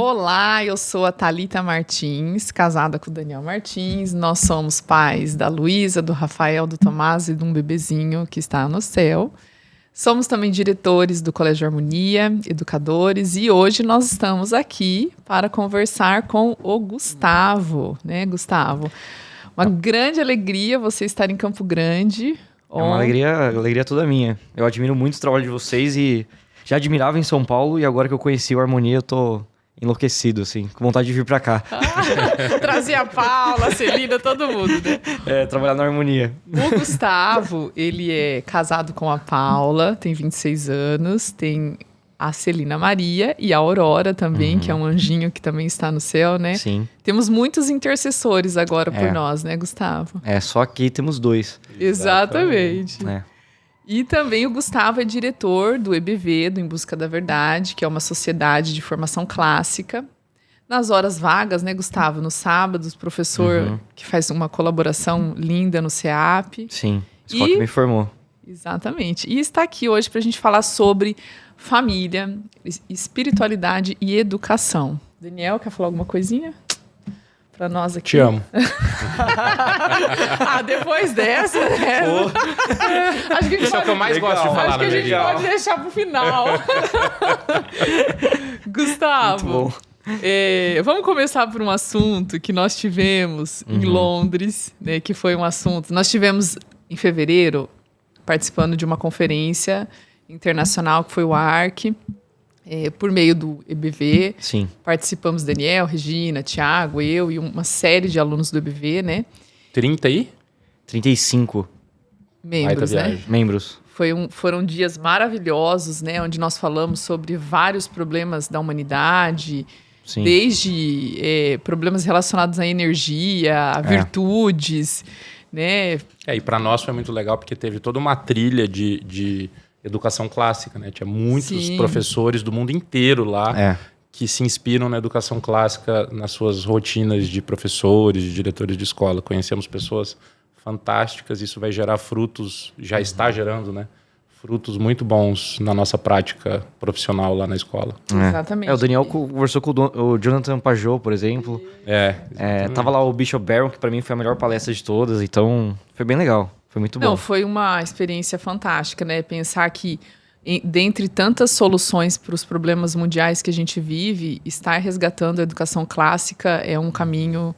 Olá, eu sou a Thalita Martins, casada com o Daniel Martins. Nós somos pais da Luísa, do Rafael, do Tomás e de um bebezinho que está no céu. Somos também diretores do Colégio Harmonia, educadores, e hoje nós estamos aqui para conversar com o Gustavo, né, Gustavo? Uma grande alegria você estar em Campo Grande. É uma alegria toda minha. Eu admiro muito o trabalho de vocês e já admirava em São Paulo, e agora que eu conheci o Harmonia, eu tô enlouquecido, assim, com vontade de vir pra cá. Trazer a Paula, a Celina, todo mundo, né? Trabalhar na Harmonia. O Gustavo, ele é casado com a Paula, tem 26 anos, tem a Celina Maria e a Aurora também, que é um anjinho que também está no céu, né? Sim. Temos muitos intercessores agora por nós, né, Gustavo? Só aqui temos 2. Exatamente. É. E também o Gustavo é diretor do EBV, do Em Busca da Verdade, que é uma sociedade de formação clássica. Nas horas vagas, né, Gustavo? Nos sábados, professor que faz uma colaboração linda no CEAP. Sim, escola que me formou. Exatamente. E está aqui hoje para a gente falar sobre família, espiritualidade e educação. Daniel, quer falar alguma coisinha para nós aqui? Te amo. Depois dessa, né? Acho que Isso é o que eu mais gosto de falar, acho que a gente pode deixar pro final. Gustavo, vamos começar por um assunto que nós tivemos em Londres, né? Que foi um assunto... Nós tivemos, em fevereiro, participando de uma conferência internacional, que foi o ARC, por meio do EBV. Sim. Participamos Daniel, Regina, Tiago, eu e uma série de alunos do EBV, né? 30 aí? 35 membros, né? viagem. membros. Foram dias maravilhosos, né? Onde nós falamos sobre vários problemas da humanidade, Sim. desde problemas relacionados à energia, a virtudes, né? E para nós foi muito legal porque teve toda uma trilha de educação clássica, né? Tinha muitos professores do mundo inteiro lá que se inspiram na educação clássica nas suas rotinas de professores, de diretores de escola. Conhecemos pessoas fantásticas, isso vai gerar frutos, já está gerando, né? Frutos muito bons na nossa prática profissional lá na escola. Exatamente. O Daniel conversou com o Jonathan Pajot, por exemplo. Tava lá o Bishop Barron, que para mim foi a melhor palestra de todas, então foi bem legal. Foi muito bom. Não, foi uma experiência fantástica, né? Pensar que, dentre tantas soluções para os problemas mundiais que a gente vive, estar resgatando a educação clássica é um caminho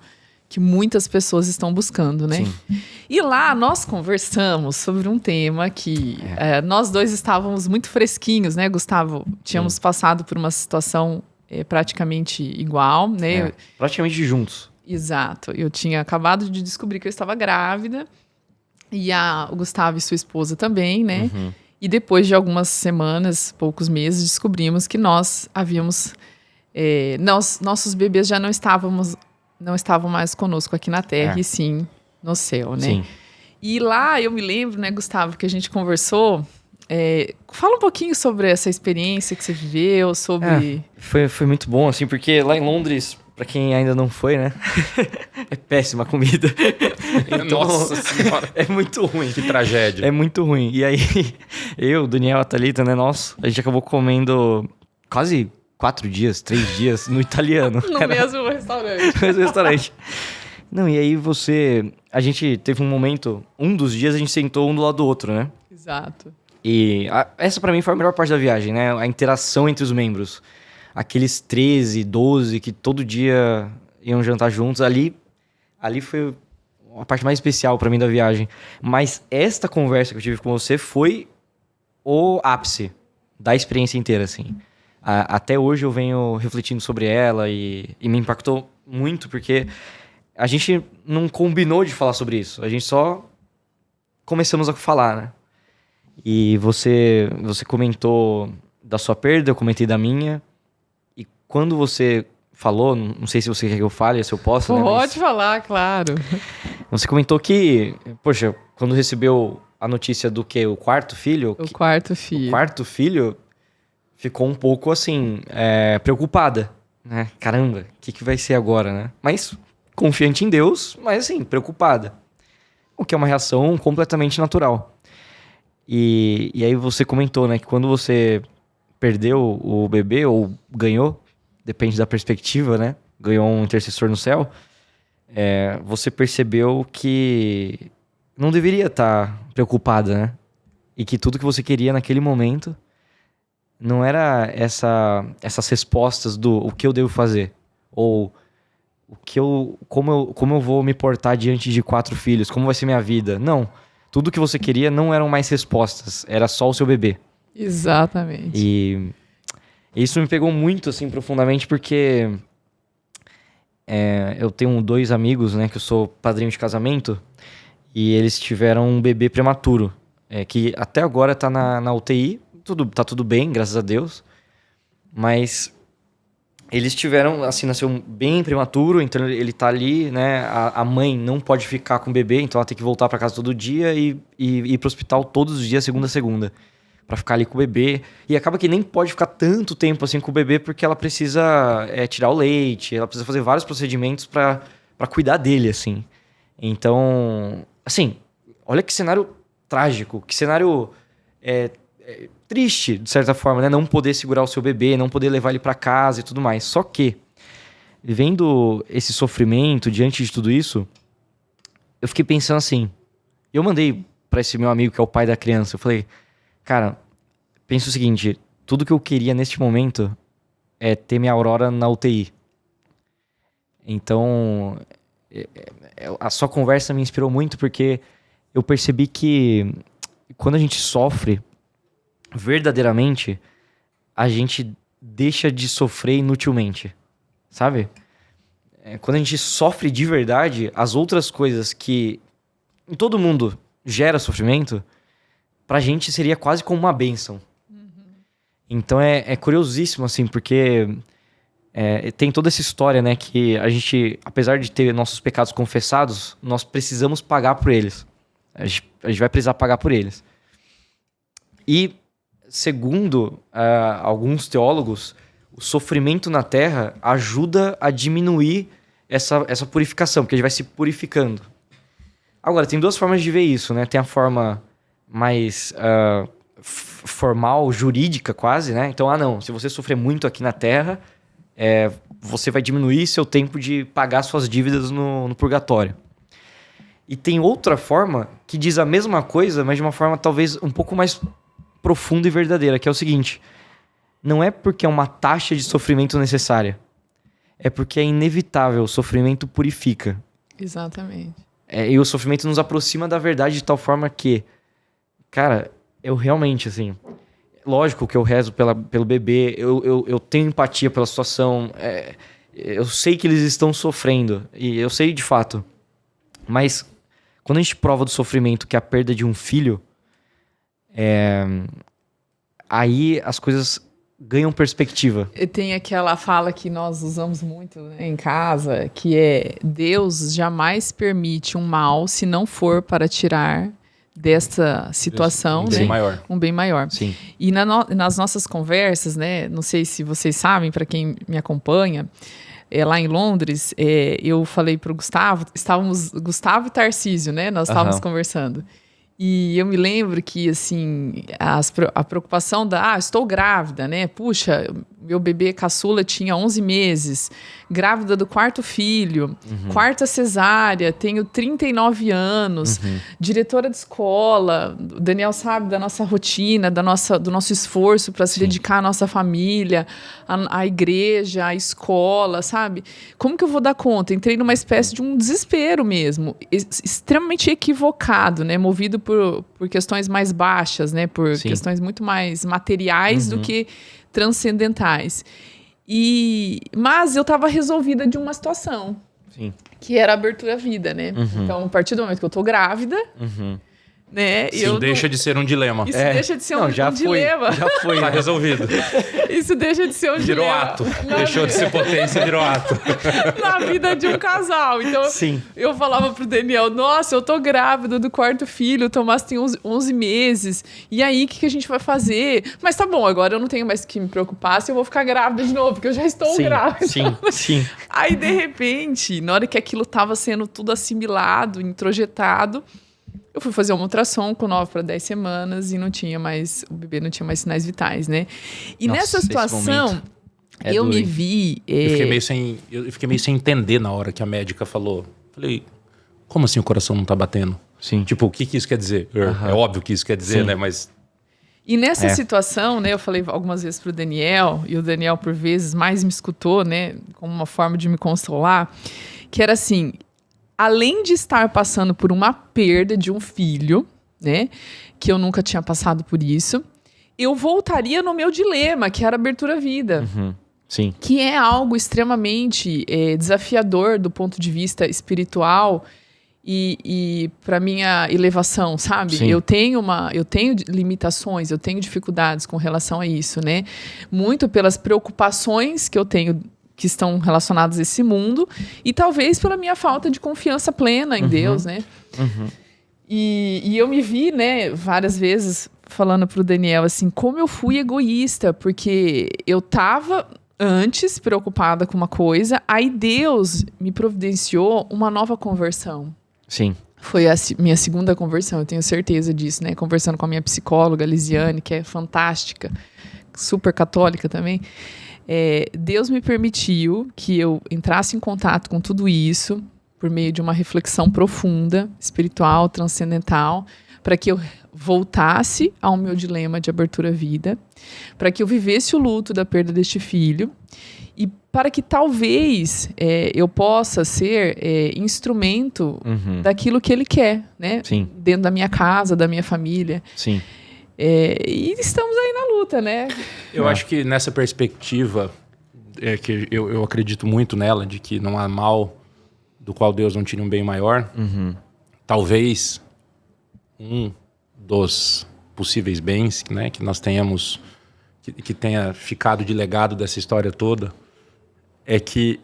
que muitas pessoas estão buscando, né? Sim. E lá nós conversamos sobre um tema que nós dois estávamos muito fresquinhos, né, Gustavo? Tínhamos passado por uma situação praticamente igual, né? Praticamente juntos. Exato. Eu tinha acabado de descobrir que eu estava grávida. E o Gustavo e sua esposa também, né? E depois de algumas semanas, poucos meses, descobrimos que nós havíamos... nossos bebês já não estavam mais conosco aqui na Terra, e sim no céu, né? Sim. E lá eu me lembro, né, Gustavo, que a gente conversou... fala um pouquinho sobre essa experiência que você viveu, sobre... Foi muito bom, assim, porque lá em Londres... Pra quem ainda não foi, né? É péssima a comida. Então, Nossa Senhora. É muito ruim. Que tragédia. É muito ruim. E aí, eu, Daniel, a Thalita, né? A gente acabou comendo quase 3 dias no italiano. No mesmo restaurante. No mesmo restaurante. Não, e aí a gente teve um momento, um dos dias a gente sentou um do lado do outro, né? Exato. E essa pra mim foi a melhor parte da viagem, né? A interação entre os membros. Aqueles 13, 12 que todo dia iam jantar juntos, ali foi a parte mais especial pra mim da viagem. Mas esta conversa que eu tive com você foi o ápice da experiência inteira, assim. Até hoje eu venho refletindo sobre ela e me impactou muito, porque a gente não combinou de falar sobre isso. A gente só começamos a falar, né? E você comentou da sua perda, eu comentei da minha. Quando você falou, não sei se você quer que eu fale, se eu posso, né? Pode falar, claro. Você comentou que, poxa, quando recebeu a notícia do que? O quarto filho? O quarto filho. O quarto filho ficou um pouco, assim, preocupada, né? Caramba, o que vai ser agora, né? Mas confiante em Deus, mas assim, preocupada. O que é uma reação completamente natural. E aí você comentou, né, que quando você perdeu o bebê ou ganhou, depende da perspectiva, né? Ganhou um intercessor no céu. Você percebeu que não deveria estar preocupada, né? E que tudo que você queria naquele momento não era essas respostas do o que eu devo fazer. Ou como eu vou me portar diante de 4 filhos, como vai ser minha vida. Não. Tudo que você queria não eram mais respostas, era só o seu bebê. Exatamente. E isso me pegou muito, assim, profundamente, porque eu tenho 2 amigos, né, que eu sou padrinho de casamento, e eles tiveram um bebê prematuro, que até agora tá na UTI, tá tudo bem, graças a Deus, mas eles tiveram, assim, nasceu bem prematuro, então ele tá ali, né, a mãe não pode ficar com o bebê, então ela tem que voltar pra casa todo dia e ir pro hospital todos os dias, segunda a segunda, pra ficar ali com o bebê, e acaba que nem pode ficar tanto tempo assim com o bebê, porque ela precisa tirar o leite, ela precisa fazer vários procedimentos pra cuidar dele, assim. Então, assim, olha que cenário trágico, que cenário triste, de certa forma, né? Não poder segurar o seu bebê, não poder levar ele pra casa e tudo mais. Só que, vendo esse sofrimento diante de tudo isso, eu fiquei pensando assim, eu mandei pra esse meu amigo que é o pai da criança, eu falei, cara, pensa o seguinte, tudo que eu queria neste momento é ter minha Aurora na UTI. Então, a sua conversa me inspirou muito porque eu percebi que quando a gente sofre, verdadeiramente, a gente deixa de sofrer inutilmente, sabe? Quando a gente sofre de verdade, as outras coisas que em todo mundo gera sofrimento, pra gente seria quase como uma bênção. Então é curiosíssimo, assim, porque tem toda essa história, né, que a gente, apesar de ter nossos pecados confessados, nós precisamos pagar por eles. A gente vai precisar pagar por eles. E, segundo alguns teólogos, o sofrimento na Terra ajuda a diminuir essa purificação, porque a gente vai se purificando. Agora, tem 2 formas de ver isso, né? Tem a forma mais formal, jurídica quase, né? Então, não, se você sofrer muito aqui na Terra, você vai diminuir seu tempo de pagar suas dívidas no purgatório. E tem outra forma que diz a mesma coisa, mas de uma forma talvez um pouco mais profunda e verdadeira, que é o seguinte: não é porque é uma taxa de sofrimento necessária, é porque é inevitável, o sofrimento purifica. Exatamente. E o sofrimento nos aproxima da verdade de tal forma que, cara, eu realmente, assim, lógico que eu rezo pelo bebê, eu tenho empatia pela situação, eu sei que eles estão sofrendo, e eu sei de fato, mas quando a gente prova do sofrimento que é a perda de um filho, aí as coisas ganham perspectiva. E tem aquela fala que nós usamos muito, né, em casa, que é: Deus jamais permite um mal se não for para tirar desta situação, um bem maior. Um bem maior. Sim. E nas nossas conversas, né, não sei se vocês sabem, para quem me acompanha, lá em Londres, eu falei para o Gustavo, Gustavo e Tarcísio, né, nós estávamos conversando. E eu me lembro que, assim, a preocupação estou grávida, né? Puxa, meu bebê caçula tinha 11 meses, grávida do 4º filho, 4ª cesárea, tenho 39 anos, diretora de escola, o Daniel sabe da nossa rotina, do nosso esforço para se dedicar à nossa família, à igreja, à escola, sabe? Como que eu vou dar conta? Entrei numa espécie de um desespero mesmo, extremamente equivocado, né? Movido por questões mais baixas, né? Por questões muito mais materiais do que transcendentais. Mas eu estava resolvida de uma situação. Sim. Que era a abertura à vida, né? Então, a partir do momento que eu tô grávida, né? Isso deixa de ser um dilema. Isso deixa de ser um dilema. Já foi. Tá resolvido. Isso deixa de ser um Virou dilema. ato. Deixou de ser potência, virou ato. Na vida de um casal. Então, eu falava pro Daniel: nossa, eu tô grávida do 4º filho, o Tomás tem 11 meses. E aí, o que a gente vai fazer? Mas tá bom, agora eu não tenho mais que me preocupar se eu vou ficar grávida de novo, porque eu já estou grávida. Sim. Aí, de repente, na hora que aquilo tava sendo tudo assimilado, introjetado, eu fui fazer uma ultrassom com 9 para 10 semanas e o bebê não tinha mais sinais vitais, né? E nessa situação, Eu me vi... Eu fiquei meio sem entender na hora que a médica falou. Falei, como assim o coração não tá batendo? Sim. Tipo, o que isso quer dizer? É óbvio que isso quer dizer, Sim. né? Mas... E nessa situação, né, eu falei algumas vezes pro Daniel, e o Daniel, por vezes, mais me escutou, né, como uma forma de me consolar, que era assim, além de estar passando por uma perda de um filho, né, que eu nunca tinha passado por isso, eu voltaria no meu dilema, que era abertura à vida. Sim. Que é algo extremamente desafiador do ponto de vista espiritual e para minha elevação, sabe? Sim. Eu tenho limitações, eu tenho dificuldades com relação a isso, né? Muito pelas preocupações que eu tenho que estão relacionadas a esse mundo e talvez pela minha falta de confiança plena em Deus, né? E eu me vi, né, várias vezes falando pro Daniel assim, como eu fui egoísta, porque eu tava antes preocupada com uma coisa, aí Deus me providenciou uma nova conversão. Sim. Foi a minha segunda conversão, eu tenho certeza disso, né? Conversando com a minha psicóloga, Lisiane, que é fantástica, super católica também. Deus me permitiu que eu entrasse em contato com tudo isso por meio de uma reflexão profunda, espiritual, transcendental, para que eu voltasse ao meu dilema de abertura à vida, para que eu vivesse o luto da perda deste filho e para que talvez eu possa ser instrumento daquilo que ele quer, né? Sim. Dentro da minha casa, da minha família. Sim. E estamos aí na luta, né? Eu acho que nessa perspectiva, que eu acredito muito nela, de que não há mal do qual Deus não tire um bem maior, talvez um dos possíveis bens, né, que nós tenhamos, que tenha ficado de legado dessa história toda, é que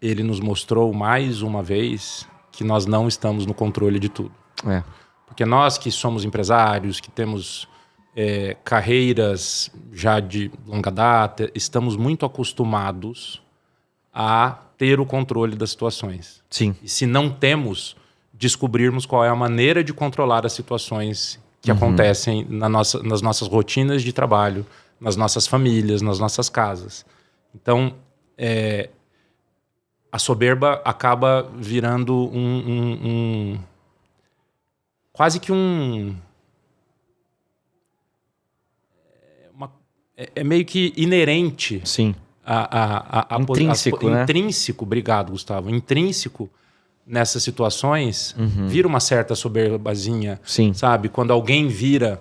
ele nos mostrou mais uma vez que nós não estamos no controle de tudo. Porque nós que somos empresários, que temos carreiras já de longa data, estamos muito acostumados a ter o controle das situações. Sim. E se não temos, descobrirmos qual é a maneira de controlar as situações que acontecem nas nossas rotinas de trabalho, nas nossas famílias, nas nossas casas. Então, a soberba acaba virando quase que é meio que inerente. Sim. Intrínseco, né? Intrínseco, obrigado, Gustavo. Intrínseco nessas situações, vira uma certa soberbazinha, Sim. sabe? Quando alguém vira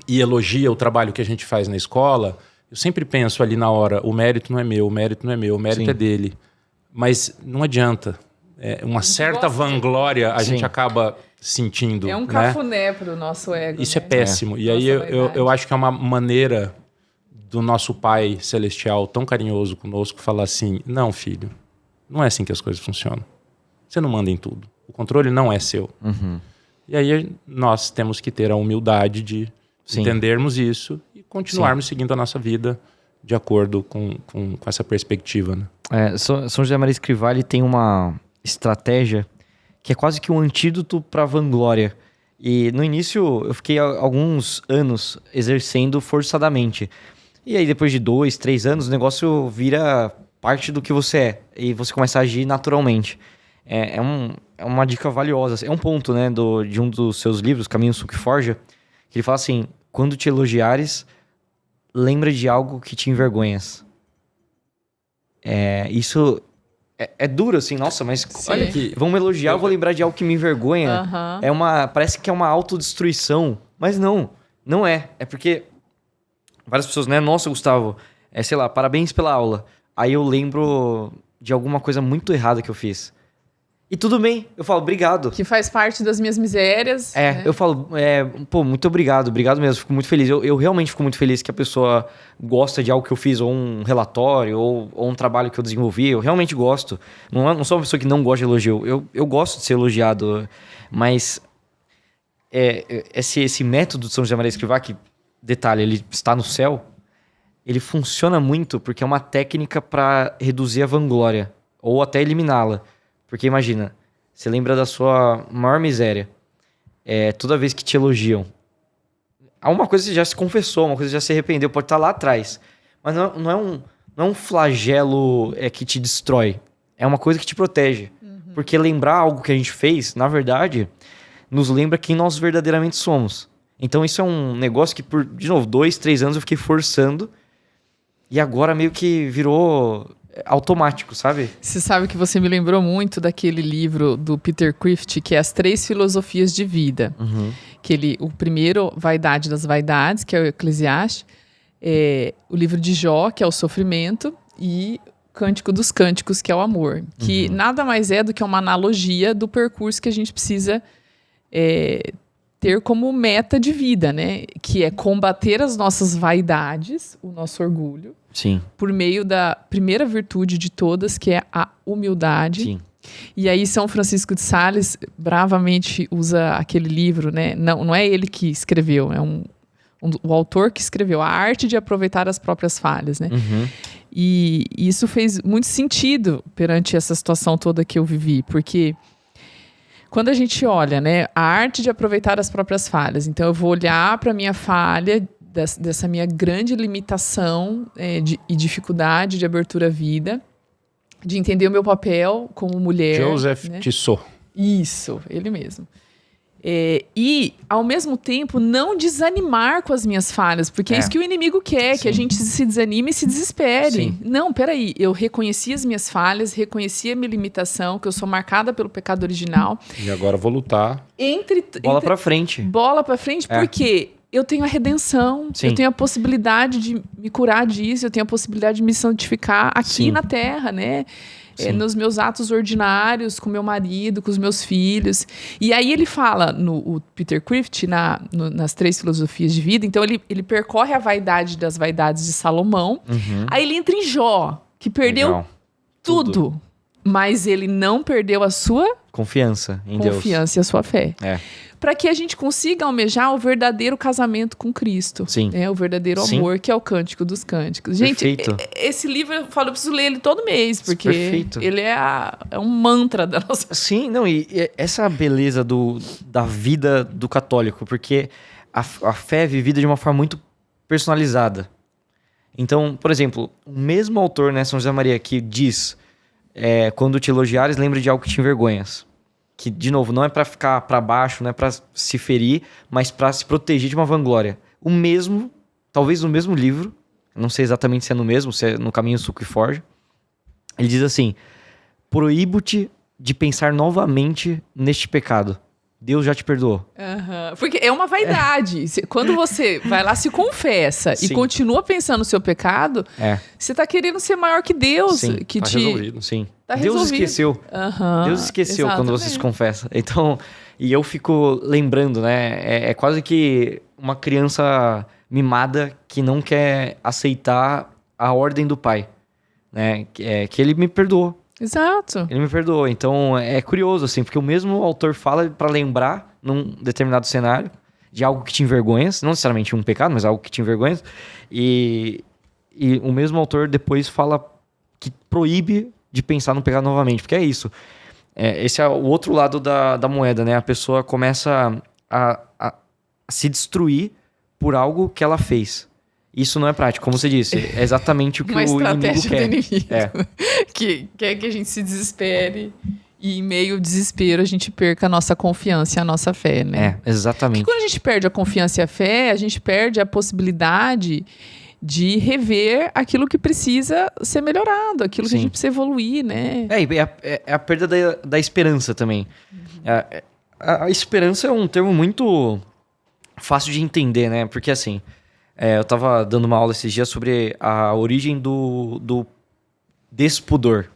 e elogia o trabalho que a gente faz na escola, eu sempre penso ali na hora, o mérito não é meu, o mérito não é meu, o mérito Sim. é dele. Mas não adianta. Uma certa vanglória a gente acaba sentindo. É um né? cafuné pro nosso ego. Isso né? é péssimo. E aí eu acho que é uma maneira do nosso Pai Celestial tão carinhoso conosco falar assim, não, filho, não é assim que as coisas funcionam. Você não manda em tudo. O controle não é seu. E aí nós temos que ter a humildade de entendermos isso e continuarmos seguindo a nossa vida de acordo com essa perspectiva. Né? São José Maria Escrivá, ele tem uma estratégia que é quase que um antídoto para a vanglória. E no início eu fiquei alguns anos exercendo forçadamente. E aí depois de 2, 3 anos o negócio vira parte do que você é. E você começa a agir naturalmente. É uma dica valiosa. É um ponto, né, de um dos seus livros, Caminho, Suco e Forja, que ele fala assim, quando te elogiares, lembra de algo que te envergonhas. Isso é duro, assim, nossa, mas Sim. olha aqui, vão me elogiar, eu vou lembrar de algo que me envergonha. Parece que é uma autodestruição, mas não é. É porque várias pessoas, né, nossa, Gustavo, sei lá, parabéns pela aula. Aí eu lembro de alguma coisa muito errada que eu fiz. E tudo bem, eu falo, obrigado. Que faz parte das minhas misérias. Né? Eu falo, muito obrigado mesmo, fico muito feliz. Eu realmente fico muito feliz que a pessoa gosta de algo que eu fiz, ou um relatório, ou um trabalho que eu desenvolvi. Eu realmente gosto. Não sou uma pessoa que não gosta de elogio. Eu gosto de ser elogiado, mas esse método de São José Maria Escrivá, que, detalhe, ele está no céu, ele funciona muito porque é uma técnica para reduzir a vanglória, ou até eliminá-la. Porque imagina, você lembra da sua maior miséria. Toda vez que te elogiam. Há uma coisa que você já se confessou, uma coisa que já se arrependeu, pode estar lá atrás. Mas não não é um flagelo que te destrói. É uma coisa que te protege. Porque lembrar algo que a gente fez, na verdade, nos lembra quem nós verdadeiramente somos. Então isso é um negócio que por, de novo, 2, 3 anos eu fiquei forçando. E agora meio que virou automático, sabe? Você sabe que você me lembrou muito daquele livro do Peter Crift, que é As 3 Filosofias de Vida. Que o primeiro, Vaidade das Vaidades, que é o Eclesiastes. O livro de Jó, que é o Sofrimento. E Cântico dos Cânticos, que é o Amor. Que nada mais é do que uma analogia do percurso que a gente precisa ter como meta de vida, né? Que é combater as nossas vaidades, o nosso orgulho. Sim. Por meio da primeira virtude de todas, que é a humildade. Sim. E aí São Francisco de Sales bravamente usa aquele livro, né? Não é ele que escreveu, é o autor que escreveu, A Arte de Aproveitar as Próprias Falhas, né? E isso fez muito sentido perante essa situação toda que eu vivi, porque quando a gente olha, né, a arte de aproveitar as próprias falhas, então eu vou olhar para a minha falha, dessa minha grande limitação e dificuldade de abertura à vida, de entender o meu papel como mulher. Joseph, né? Tissot. Isso, ele mesmo. E, ao mesmo tempo, não desanimar com as minhas falhas, porque é isso que o inimigo quer, que a gente se desanime e se desespere. Sim. Não, peraí, eu reconheci as minhas falhas, reconheci a minha limitação, que eu sou marcada pelo pecado original. E agora vou lutar. Bola pra frente. Bola pra frente, porque eu tenho a redenção, eu tenho a possibilidade de me curar disso, eu tenho a possibilidade de me santificar aqui na Terra, né? Nos meus atos ordinários, com meu marido, com os meus filhos. E aí ele fala, o Peter Crift, nas 3 filosofias de vida, então ele percorre a vaidade das vaidades de Salomão, aí ele entra em Jó, que perdeu tudo, mas ele não perdeu a sua confiança em Deus. Confiança e a sua fé. Para que a gente consiga almejar o verdadeiro casamento com Cristo. Sim. O verdadeiro amor, que é o Cântico dos Cânticos. Gente, esse livro, eu preciso ler ele todo mês, porque ele é um mantra da nossa... Sim, não, e essa beleza da vida do católico, porque a fé é vivida de uma forma muito personalizada. Então, por exemplo, o mesmo autor, né, São José Maria, que diz, quando te elogiares, lembre de algo que te envergonhas. Que, de novo, não é pra ficar pra baixo, não é pra se ferir, mas pra se proteger de uma vanglória. Talvez no mesmo livro, não sei exatamente se é no mesmo, se é no Caminho, Suco e Forja, ele diz assim: proíbo-te de pensar novamente neste pecado. Deus já te perdoou. Porque é uma vaidade. Quando você vai lá, se confessa e continua pensando no seu pecado, você tá querendo ser maior que Deus. Que tá resolvido. Sim. Tá Deus resolvido. Esqueceu. Deus esqueceu quando você se confessa. Então, e eu fico lembrando, né? É quase que uma criança mimada que não quer aceitar a ordem do pai, né? Que ele me perdoou. Exato. Ele me perdoou. Então, é curioso, assim, porque o mesmo autor fala pra lembrar, num determinado cenário, de algo que te envergonhas, não necessariamente um pecado, mas algo que te envergonhas, e o mesmo autor depois fala que proíbe de pensar no pecado novamente, porque é isso. Esse é o outro lado da moeda, né? A pessoa começa a se destruir por algo que ela fez. Isso não é prático, como você disse. É exatamente o que o inimigo quer. Uma estratégia do inimigo. Que quer que a gente se desespere e, em meio ao desespero, a gente perca a nossa confiança e a nossa fé, né? Exatamente. Porque quando a gente perde a confiança e a fé, a gente perde a possibilidade de rever aquilo que precisa ser melhorado, aquilo que a gente precisa evoluir, né? É a perda da esperança também. A esperança é um termo muito fácil de entender, né? Porque, assim, eu tava dando uma aula esses dias sobre a origem do despudor.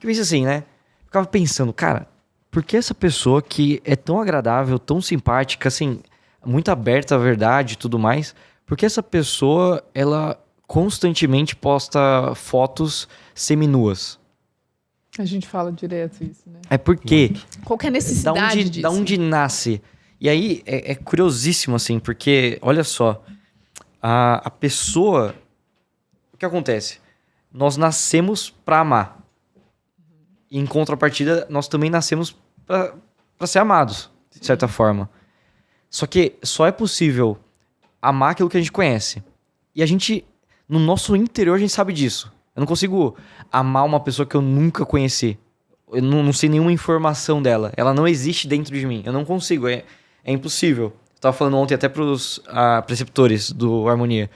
Que pensa assim, né? Ficava pensando, cara, por que essa pessoa que é tão agradável, tão simpática, assim, muito aberta à verdade e tudo mais, por que essa pessoa, ela constantemente posta fotos seminuas? A gente fala direto isso, né? É porque... Qual que é a necessidade disso? Da onde nasce? E aí, é curiosíssimo, assim, porque, olha só, a pessoa... O que acontece? Nós nascemos pra amar. E, em contrapartida, nós também nascemos pra ser amados, de certa forma. Só que só é possível amar aquilo que a gente conhece. E a gente No nosso interior a gente sabe disso. Eu não consigo amar uma pessoa que eu nunca conheci. Eu não sei nenhuma informação dela. Ela não existe dentro de mim. Eu não consigo. É impossível. Eu tava falando ontem até pros preceptores do Harmonia.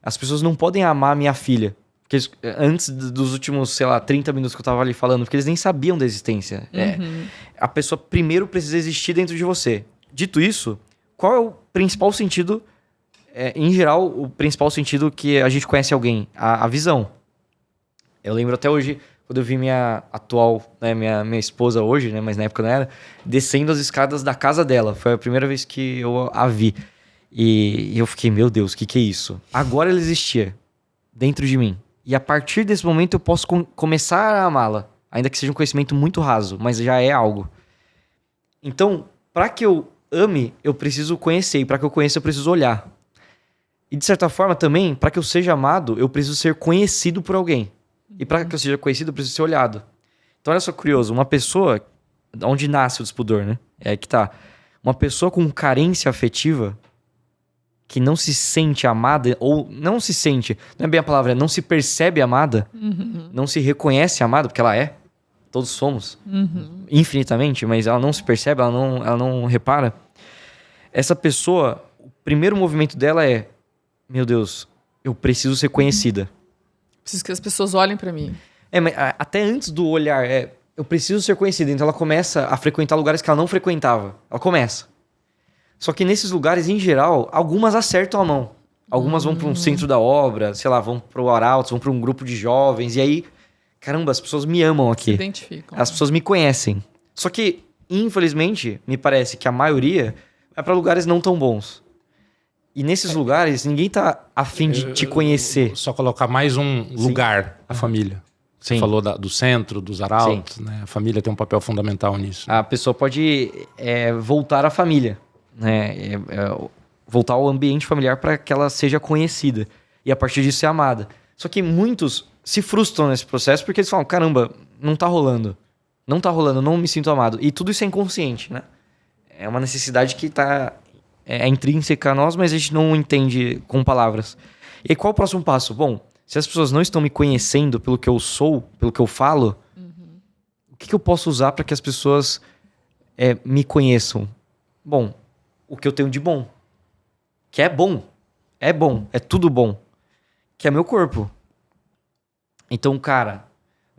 As pessoas não podem amar minha filha. Porque antes dos últimos, 30 minutos que eu tava ali falando, porque eles nem sabiam da existência. A pessoa primeiro precisa existir dentro de você. Dito isso, qual é o principal sentido, em geral, o principal sentido que a gente conhece alguém? A visão. Eu lembro até hoje, quando eu vi minha atual, né, minha esposa hoje, né, mas na época não era, descendo as escadas da casa dela. Foi a primeira vez que eu a vi. E eu fiquei, meu Deus, o que é isso? Agora ela existia dentro de mim. E a partir desse momento eu posso começar a amá-la. Ainda que seja um conhecimento muito raso, mas já é algo. Então, para que eu ame, eu preciso conhecer. E para que eu conheça, eu preciso olhar. E de certa forma também, para que eu seja amado, eu preciso ser conhecido por alguém. E para que eu seja conhecido, eu preciso ser olhado. Então olha só curioso, uma pessoa, onde nasce o despudor, né? É aí que tá. Uma pessoa com carência afetiva, que não se sente amada, ou não se sente, não é bem a palavra, não se percebe amada, não se reconhece amada, porque ela é, todos somos, infinitamente, mas ela não se percebe, ela não repara. Essa pessoa, o primeiro movimento dela é, meu Deus, eu preciso ser conhecida. Preciso que as pessoas olhem pra mim. Mas até antes do olhar, eu preciso ser conhecida. Então ela começa a frequentar lugares que ela não frequentava. Ela começa. Só que nesses lugares, em geral, algumas acertam a mão. Algumas vão para um centro da obra, sei lá, vão pro Arautos, vão para um grupo de jovens. E aí, caramba, as pessoas me amam aqui. Se identificam. As pessoas me conhecem. Só que, infelizmente, me parece que a maioria vai para lugares não tão bons. E nesses lugares, ninguém tá a fim de te conhecer. Só colocar mais um lugar, a família. Você falou do centro, dos arautos, né? A família tem um papel fundamental nisso. A pessoa pode voltar à família, né? Voltar ao ambiente familiar para que ela seja conhecida. E a partir disso ser amada. Só que muitos se frustram nesse processo porque eles falam, caramba, não tá rolando. Não tá rolando, não me sinto amado. E tudo isso é inconsciente, né? É uma necessidade que tá... é intrínseca a nós, mas a gente não entende com palavras. E qual é o próximo passo? Bom, se as pessoas não estão me conhecendo pelo que eu sou, pelo que eu falo, o que eu posso usar para que as pessoas me conheçam? Bom, o que eu tenho de bom. Que é bom. É bom. É tudo bom. Que é meu corpo. Então o cara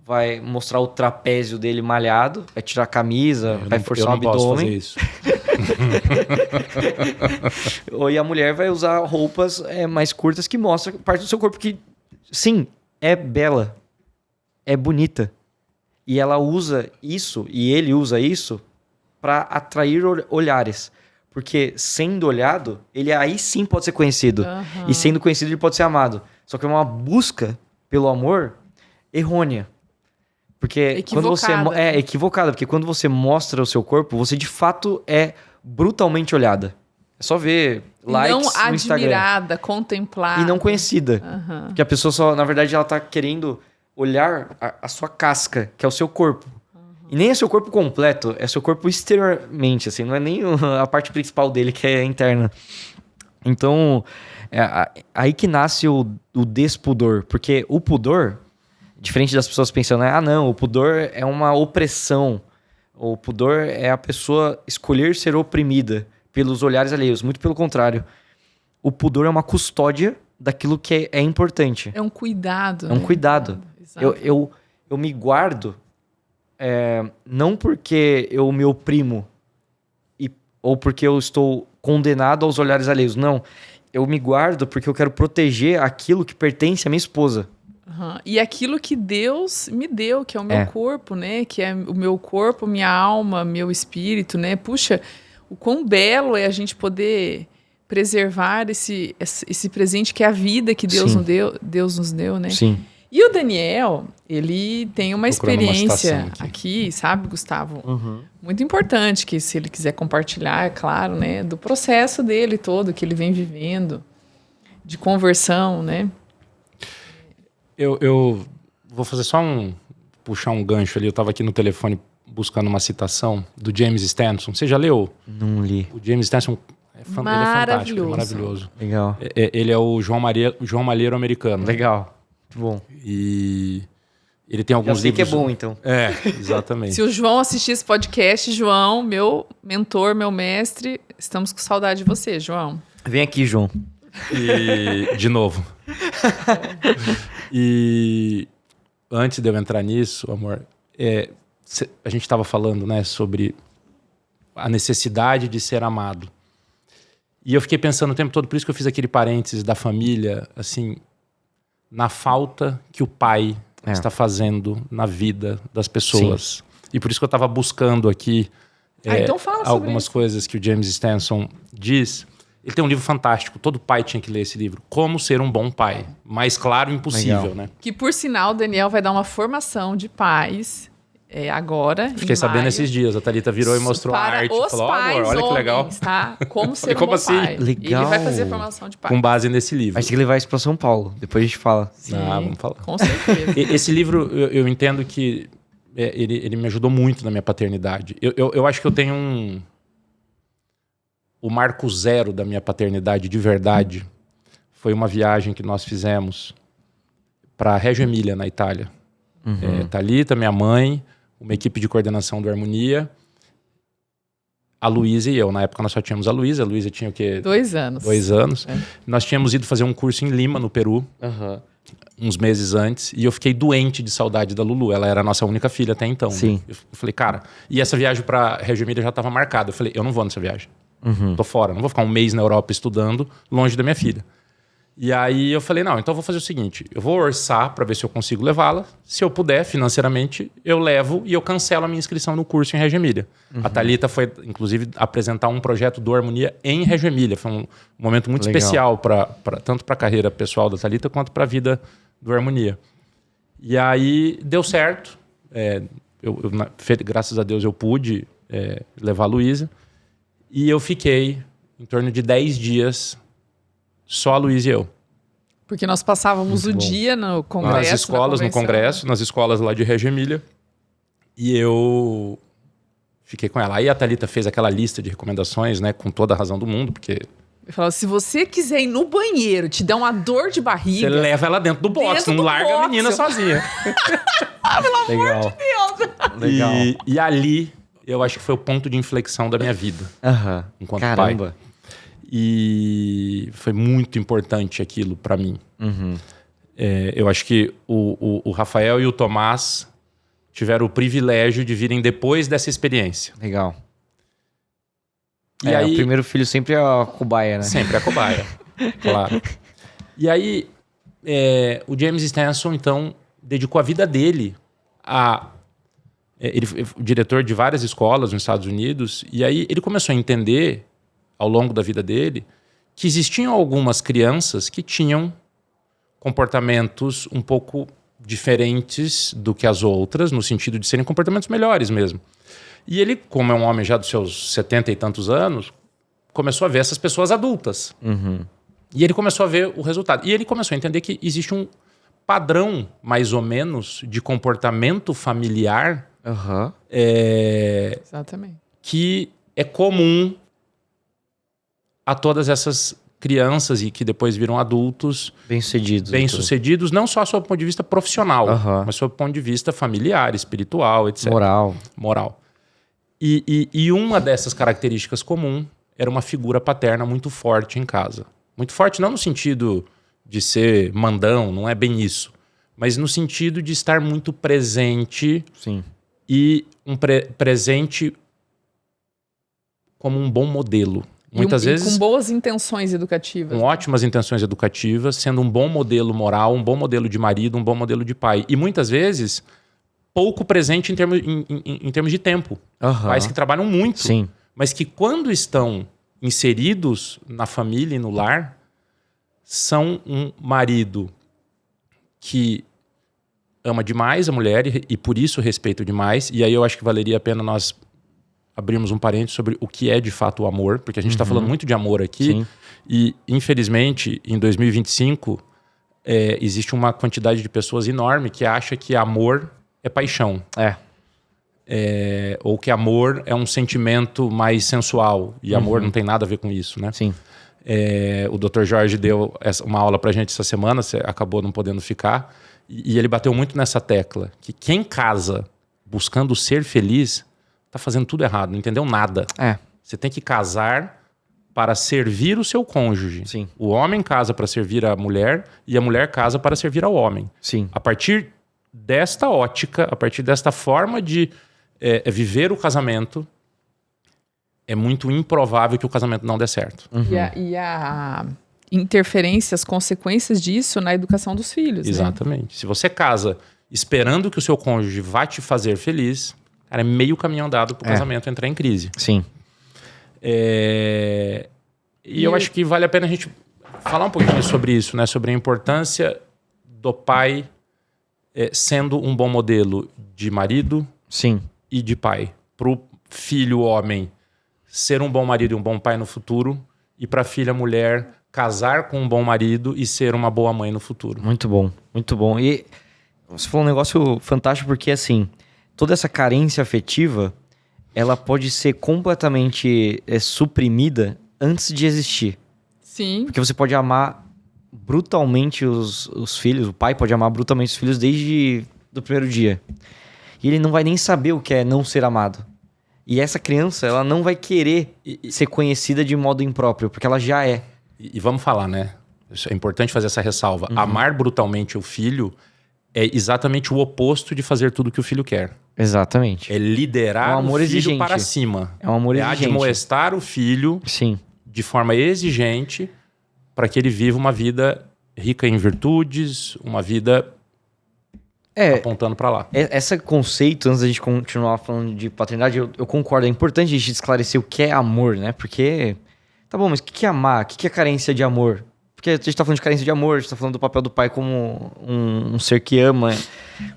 vai mostrar o trapézio dele malhado, vai tirar a camisa, vai forçar o abdômen. Eu não posso fazer isso. E a mulher vai usar roupas mais curtas que mostram parte do seu corpo que, sim, é bela, é bonita. E ela usa isso, e ele usa isso para atrair olhares. Porque sendo olhado, ele aí sim pode ser conhecido. E sendo conhecido, ele pode ser amado. Só que é uma busca pelo amor errônea. Porque equivocada, porque quando você mostra o seu corpo, você de fato é brutalmente olhada. É só ver likes no Instagram. Não admirada, contemplada. E não conhecida. Porque a pessoa só, na verdade, ela tá querendo olhar a sua casca, que é o seu corpo. E nem é seu corpo completo, é seu corpo exteriormente, assim, não é nem a parte principal dele, que é interna. Então, aí que nasce o despudor. Porque o pudor, diferente das pessoas pensando, não, o pudor é uma opressão. O pudor é a pessoa escolher ser oprimida pelos olhares alheios. Muito pelo contrário. O pudor é uma custódia daquilo que é importante. É um cuidado. É um cuidado. Eu me guardo não porque eu me oprimo ou porque eu estou condenado aos olhares alheios. Não. Eu me guardo porque eu quero proteger aquilo que pertence à minha esposa. E aquilo que Deus me deu, que é o meu corpo, né? Que é o meu corpo, minha alma, meu espírito, né? Puxa, o quão belo é a gente poder preservar esse presente que é a vida que Deus nos deu, né? Sim. E o Daniel, ele tem uma experiência aqui, sabe, Gustavo? Muito importante, que se ele quiser compartilhar, é claro, né? Do processo dele todo, que ele vem vivendo, de conversão, né? Eu vou fazer só puxar um gancho ali. Eu estava aqui no telefone buscando uma citação do James Stanson. Você já leu? Não li. O James Stanson fantástico, é maravilhoso. Legal. Ele é o João Malheiro americano. Legal. Bom. E ele tem alguns livros... que é bom, então. Exatamente. Se o João assistir esse podcast, João, meu mentor, meu mestre, estamos com saudade de você, João. Vem aqui, João. E, de novo. E antes de eu entrar nisso, amor, a gente estava falando, né, sobre a necessidade de ser amado. E eu fiquei pensando o tempo todo, por isso que eu fiz aquele parênteses da família, assim, na falta que o pai está fazendo na vida das pessoas. Sim. E por isso que eu estava buscando aqui então fala algumas coisas que o James Stanson diz. Ele tem um livro fantástico, todo pai tinha que ler esse livro. Como ser um bom pai. Mais claro, impossível, Legal. Né? Que, por sinal, o Daniel vai dar uma formação de pais agora, Fiquei sabendo esses dias. A Thalita virou e mostrou a arte. Os falou, pais amor, olha que legal. Tá? Como ser como um bom assim? pai. Legal. Ele vai fazer a formação de pai. Com base nesse livro. A gente tem que levar isso para São Paulo. Depois a gente fala. Sim, vamos falar. Com certeza. Esse livro, eu entendo que ele me ajudou muito na minha paternidade. Eu acho que eu tenho o marco zero da minha paternidade de verdade foi uma viagem que nós fizemos para Reggio Emília, na Itália. Thalita, minha mãe, uma equipe de coordenação do Harmonia, a Luísa e eu. Na época nós só tínhamos a Luísa. A Luísa tinha o quê? 2 anos. 2 anos. Nós tínhamos ido fazer um curso em Lima, no Peru, uns meses antes, e eu fiquei doente de saudade da Lulu. Ela era a nossa única filha até então. Sim. Né? Eu falei, cara... E essa viagem para Reggio Emília já estava marcada. Eu falei, eu não vou nessa viagem. Tô fora. Não vou ficar um mês na Europa estudando longe da minha filha. E aí eu falei, não, então eu vou fazer o seguinte. Eu vou orçar para ver se eu consigo levá-la. Se eu puder, financeiramente, eu levo e eu cancelo a minha inscrição no curso em Reggio Emília. A Thalita foi, inclusive, apresentar um projeto do Harmonia em Reggio Emília. Foi um momento muito especial, tanto para a carreira pessoal da Thalita quanto para a vida do Harmonia. E aí deu certo. Graças a Deus eu pude levar a Luísa. E eu fiquei em torno de 10 dias, só a Luísa e eu. Porque nós passávamos o dia no congresso. Nas escolas, no congresso, nas escolas lá de Reggio Emília. E eu fiquei com ela. Aí a Thalita fez aquela lista de recomendações, né? Com toda a razão do mundo, porque... Ele falou, se você quiser ir no banheiro, te der uma dor de barriga... Você leva ela dentro do box, não larga a menina sozinha. Pelo amor de Deus! Legal. E ali, eu acho que foi o ponto de inflexão da minha vida. Enquanto Caramba. pai. E foi muito importante aquilo para mim. Eu acho que o Rafael e o Tomás tiveram o privilégio de virem depois dessa experiência. Legal. E aí, o primeiro filho sempre é a cobaia, né? Sempre a cobaia, claro. E aí, o James Stanson, então, dedicou a vida dele ele foi diretor de várias escolas nos Estados Unidos, e aí ele começou a entender, ao longo da vida dele, que existiam algumas crianças que tinham comportamentos um pouco diferentes do que as outras, no sentido de serem comportamentos melhores mesmo. E ele, como é um homem já dos seus 70 e tantos anos, começou a ver essas pessoas adultas. E ele começou a ver o resultado. E ele começou a entender que existe um padrão, mais ou menos, de comportamento familiar Exatamente. que é comum a todas essas crianças e que depois viram adultos bem-sucedidos, não só sob o ponto de vista profissional, mas sob o ponto de vista familiar, espiritual, etc. Moral. E uma dessas características comum era uma figura paterna muito forte em casa. Muito forte não no sentido de ser mandão, não é bem isso, mas no sentido de estar muito presente. Sim. E presente como um bom modelo. Muitas vezes com boas intenções educativas. Com ótimas intenções educativas, sendo um bom modelo moral, um bom modelo de marido, um bom modelo de pai. E muitas vezes, pouco presente em termos de tempo. Pais que trabalham muito, mas que quando estão inseridos na família e no lar, são um marido que ama demais a mulher e por isso respeita demais. E aí eu acho que valeria a pena nós abrirmos um parênteses sobre o que é de fato o amor, porque a gente está falando muito de amor aqui. E infelizmente em 2025 existe uma quantidade de pessoas enorme que acha que amor é paixão. ou que amor é um sentimento mais sensual, e amor não tem nada a ver com isso, né? Sim. O Dr. Jorge deu uma aula pra gente essa semana, você acabou não podendo ficar, e ele bateu muito nessa tecla, que quem casa buscando ser feliz tá fazendo tudo errado, não entendeu nada. Você tem que casar para servir o seu cônjuge. Sim. O homem casa para servir a mulher e a mulher casa para servir ao homem. Sim. A partir desta ótica, a partir desta forma de viver o casamento, é muito improvável que o casamento não dê certo. E a interferência, as consequências disso na educação dos filhos. Exatamente. Né? Se você casa esperando que o seu cônjuge vá te fazer feliz, cara, é meio caminho andado para o casamento entrar em crise. Sim. E eu acho que vale a pena a gente falar um pouquinho sobre isso, né? Sobre a importância do pai sendo um bom modelo de marido Sim. e de pai. Para o filho homem ser um bom marido e um bom pai no futuro, e para a filha mulher casar com um bom marido e ser uma boa mãe no futuro. Muito bom, muito bom. E você falou um negócio fantástico, porque assim, toda essa carência afetiva, ela pode ser completamente suprimida antes de existir. Sim. Porque você pode amar brutalmente os filhos, o pai pode amar brutalmente os filhos desde do primeiro dia. E ele não vai nem saber o que é não ser amado. E essa criança, ela não vai querer ser conhecida de modo impróprio, porque ela já é. E vamos falar, né? É importante fazer essa ressalva. Amar brutalmente o filho é exatamente o oposto de fazer tudo que o filho quer. Exatamente. É liderar amor o filho exigente. para cima. É um amor exigente. Admoestar o filho Sim. de forma exigente para que ele viva uma vida rica em virtudes, uma vida apontando para lá. Esse conceito, antes da gente continuar falando de paternidade, eu concordo. É importante a gente esclarecer o que é amor, né? Porque, tá bom, mas o que é amar? O que é carência de amor? Porque a gente tá falando de carência de amor, a gente tá falando do papel do pai como um ser que ama.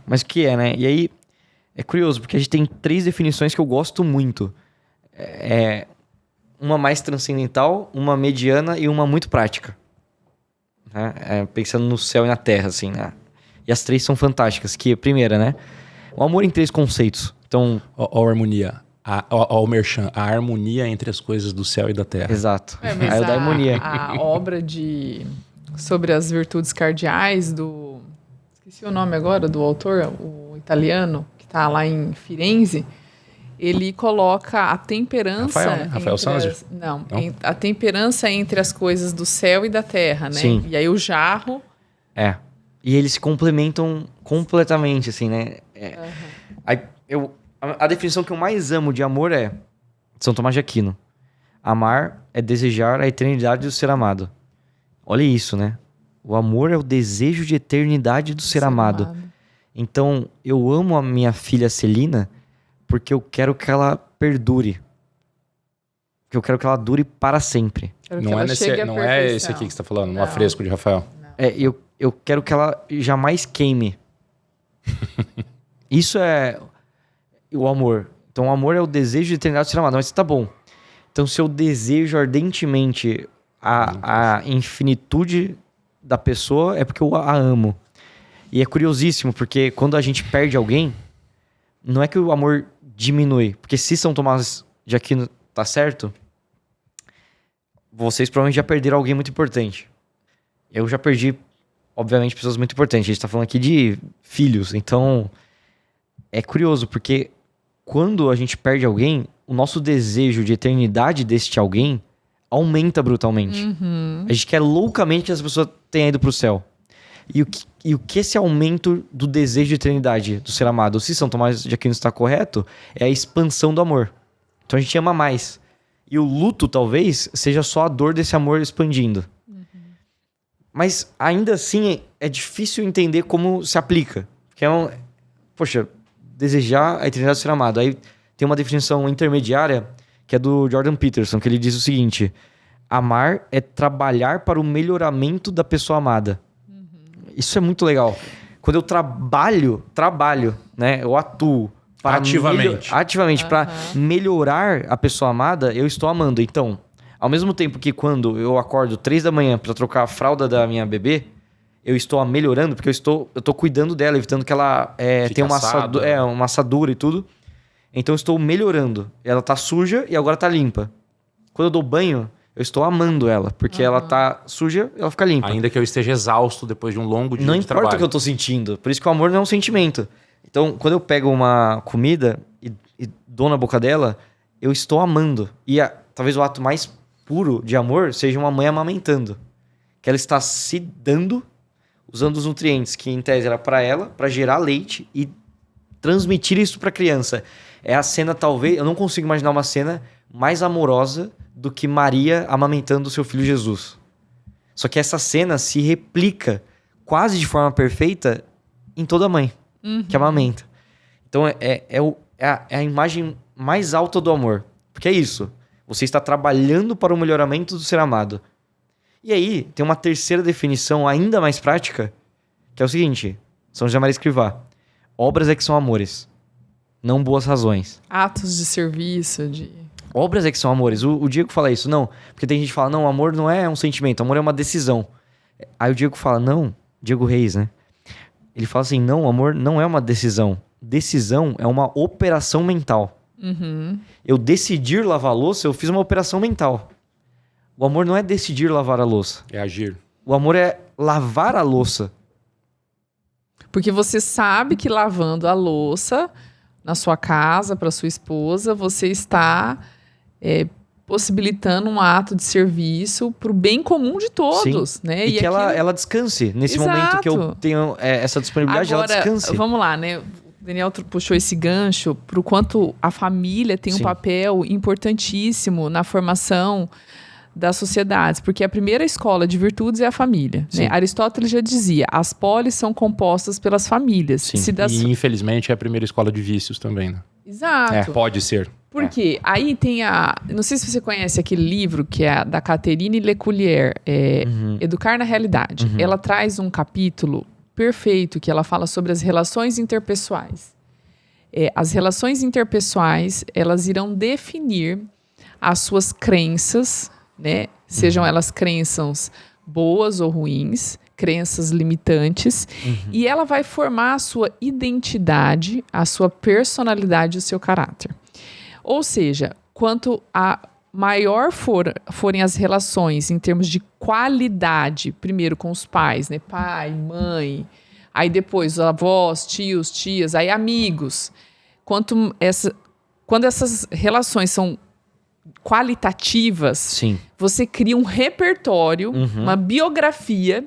Mas o que é, né? E aí, é curioso, porque a gente tem 3 definições que eu gosto muito. Uma mais transcendental, uma mediana e uma muito prática. Né? Pensando no céu e na terra, assim, né? E as 3 são fantásticas. Que, primeira, né? O amor em 3 conceitos. Então... A harmonia. O merchan. A harmonia entre as coisas do céu e da terra. Exato. Mas Aí o da harmonia. A obra sobre as virtudes cardeais do... Esqueci o nome agora do autor, o italiano, que está lá em Firenze. Ele coloca a temperança... Rafael Sanzio? Não. A temperança entre as coisas do céu e da terra, né? Sim. E aí o jarro... E eles se complementam completamente, assim, né? Aí a definição que eu mais amo de amor é São Tomás de Aquino. Amar é desejar a eternidade do ser amado. Olha isso, né? O amor é o desejo de eternidade do ser amado. Então, eu amo a minha filha Celina porque eu quero que ela perdure. Porque eu quero que ela dure para sempre. Não é esse aqui que você está falando, no afresco de Rafael. Eu quero que ela jamais queime. Isso é o amor. Então, o amor é o desejo de eternidade do ser amado. Mas tá bom. Então, se eu desejo ardentemente a infinitude da pessoa, é porque eu a amo. E é curiosíssimo, porque quando a gente perde alguém, não é que o amor diminui. Porque se São Tomás de Aquino tá certo, vocês provavelmente já perderam alguém muito importante. Eu já perdi, obviamente, pessoas muito importantes. A gente tá falando aqui de filhos. Então, é curioso, porque quando a gente perde alguém, o nosso desejo de eternidade deste alguém aumenta brutalmente. A gente quer loucamente que essa pessoa tenha ido pro céu. E o que esse aumento do desejo de eternidade do ser amado, se São Tomás de Aquino está correto, é a expansão do amor. Então a gente ama mais. E o luto, talvez, seja só a dor desse amor expandindo. Mas, ainda assim, é difícil entender como se aplica. Porque poxa, desejar a eternidade do ser amado. Aí tem uma definição intermediária, que é do Jordan Peterson, que ele diz o seguinte: amar é trabalhar para o melhoramento da pessoa amada. Isso é muito legal. Quando eu trabalho, né? Eu atuo para ativamente para melhorar a pessoa amada, eu estou amando. Então, ao mesmo tempo que quando eu acordo 3 da manhã para trocar a fralda da minha bebê, eu estou a melhorando, porque eu tô cuidando dela, evitando que ela tenha uma assadura e tudo. Então eu estou melhorando. Ela tá suja e agora tá limpa. Quando eu dou banho, eu estou amando ela. Porque ela tá suja e ela fica limpa. Ainda que eu esteja exausto depois de um longo dia não de trabalho. Não importa o que eu tô sentindo. Por isso que o amor não é um sentimento. Então, quando eu pego uma comida e dou na boca dela, eu estou amando. E talvez o ato mais puro de amor seja uma mãe amamentando. Que ela está se dando, usando os nutrientes que em tese era para ela, para gerar leite e transmitir isso para a criança. É a cena, talvez, eu não consigo imaginar uma cena mais amorosa do que Maria amamentando o seu filho Jesus. Só que essa cena se replica quase de forma perfeita em toda mãe que amamenta. Então é a imagem mais alta do amor. Porque é isso. Você está trabalhando para o melhoramento do ser amado. E aí, tem uma terceira definição ainda mais prática, que é o seguinte. São José Maria Escrivá. Obras é que são amores, não boas razões. Atos de serviço, Obras é que são amores. O Diego fala isso. Não, porque tem gente que fala, não, amor não é um sentimento, amor é uma decisão. Aí o Diego fala, não, Diego Reis, né? Ele fala assim, não, amor não é uma decisão. Decisão é uma operação mental. Eu decidir lavar a louça, eu fiz uma operação mental. O amor não é decidir lavar a louça. É agir. O amor é lavar a louça. Porque você sabe que lavando a louça na sua casa, para sua esposa, você está possibilitando um ato de serviço para o bem comum de todos. Sim. Né? E que aquilo... ela descanse. Nesse momento que eu tenho essa disponibilidade, agora, ela descanse. Vamos lá, né? O Daniel puxou esse gancho para o quanto a família tem um papel importantíssimo na formação das sociedades, porque a primeira escola de virtudes é a família. Né? Aristóteles já dizia, as polis são compostas pelas famílias. E infelizmente é a primeira escola de vícios também, né? Exato. Pode ser. Por quê? Aí tem não sei se você conhece aquele livro que é da Catherine Lecoullier, Educar na Realidade. Ela traz um capítulo perfeito que ela fala sobre as relações interpessoais. As relações interpessoais, elas irão definir as suas crenças, né? Sejam elas crenças boas ou ruins, crenças limitantes, e ela vai formar a sua identidade, a sua personalidade e o seu caráter. Ou seja, quanto a maior forem as relações em termos de qualidade, primeiro com os pais, né? Pai, mãe, aí depois avós, tios, tias, aí amigos. Quando essas relações são qualitativas, você cria um repertório, uma biografia,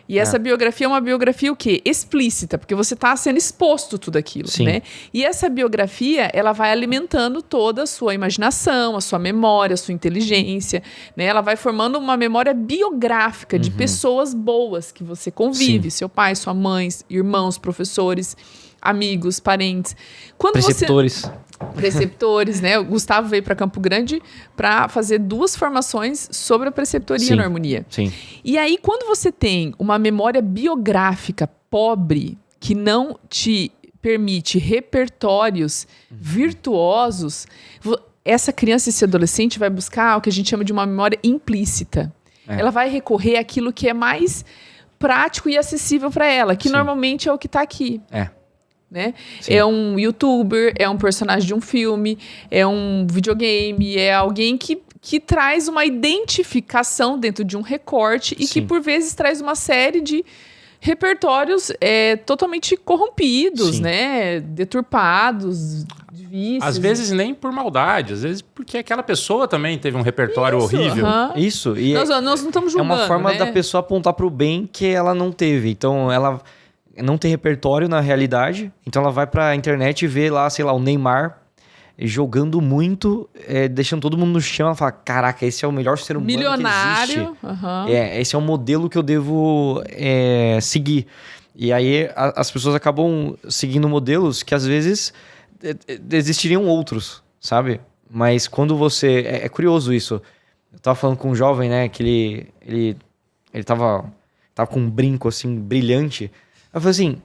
e essa biografia é uma biografia o quê? Explícita, porque você está sendo exposto tudo aquilo, né? E essa biografia, ela vai alimentando toda a sua imaginação, a sua memória, a sua inteligência, né? Ela vai formando uma memória biográfica de pessoas boas que você convive, seu pai, sua mãe, irmãos, professores, amigos, parentes. Preceptores, né? O Gustavo veio para Campo Grande para fazer 2 formações sobre a preceptoria na harmonia. E aí, quando você tem uma memória biográfica pobre, que não te permite repertórios virtuosos, essa criança, esse adolescente vai buscar o que a gente chama de uma memória implícita. Ela vai recorrer àquilo que é mais prático e acessível para ela, que normalmente é o que está aqui. Né? É um youtuber, é um personagem de um filme, é um videogame, é alguém que traz uma identificação dentro de um recorte e que por vezes traz uma série de repertórios totalmente corrompidos, né? Deturpados, de vícios. Às vezes nem por maldade, às vezes porque aquela pessoa também teve um repertório horrível. Isso. E nós não estamos julgando. É uma forma da pessoa apontar para o bem que ela não teve. Então ela não tem repertório na realidade, então ela vai pra internet e vê lá, sei lá, o Neymar jogando muito, deixando todo mundo no chão. Ela fala, caraca, esse é o melhor ser humano milionário, que existe. Esse é o modelo que eu devo seguir. E aí as pessoas acabam seguindo modelos que às vezes existiriam outros, sabe? Mas quando você... É curioso isso. Eu tava falando com um jovem, né, que ele tava com um brinco assim, brilhante. Eu falei assim,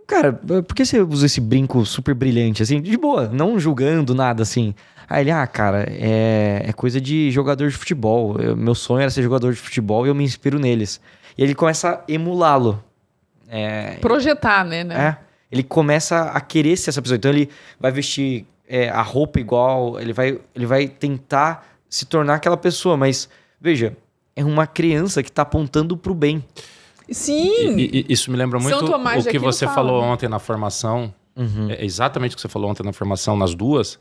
cara, por que você usa esse brinco super brilhante, assim? De boa, não julgando nada, assim. Aí ele, cara, é coisa de jogador de futebol. Meu sonho era ser jogador de futebol e eu me inspiro neles. E ele começa a emulá-lo. Projetar, né? ele começa a querer ser essa pessoa. Então ele vai vestir a roupa igual, ele vai tentar se tornar aquela pessoa. Mas, veja, é uma criança que está apontando para o bem. Sim! E isso me lembra muito o que você falou ontem na formação. É exatamente o que você falou ontem na formação, nas duas,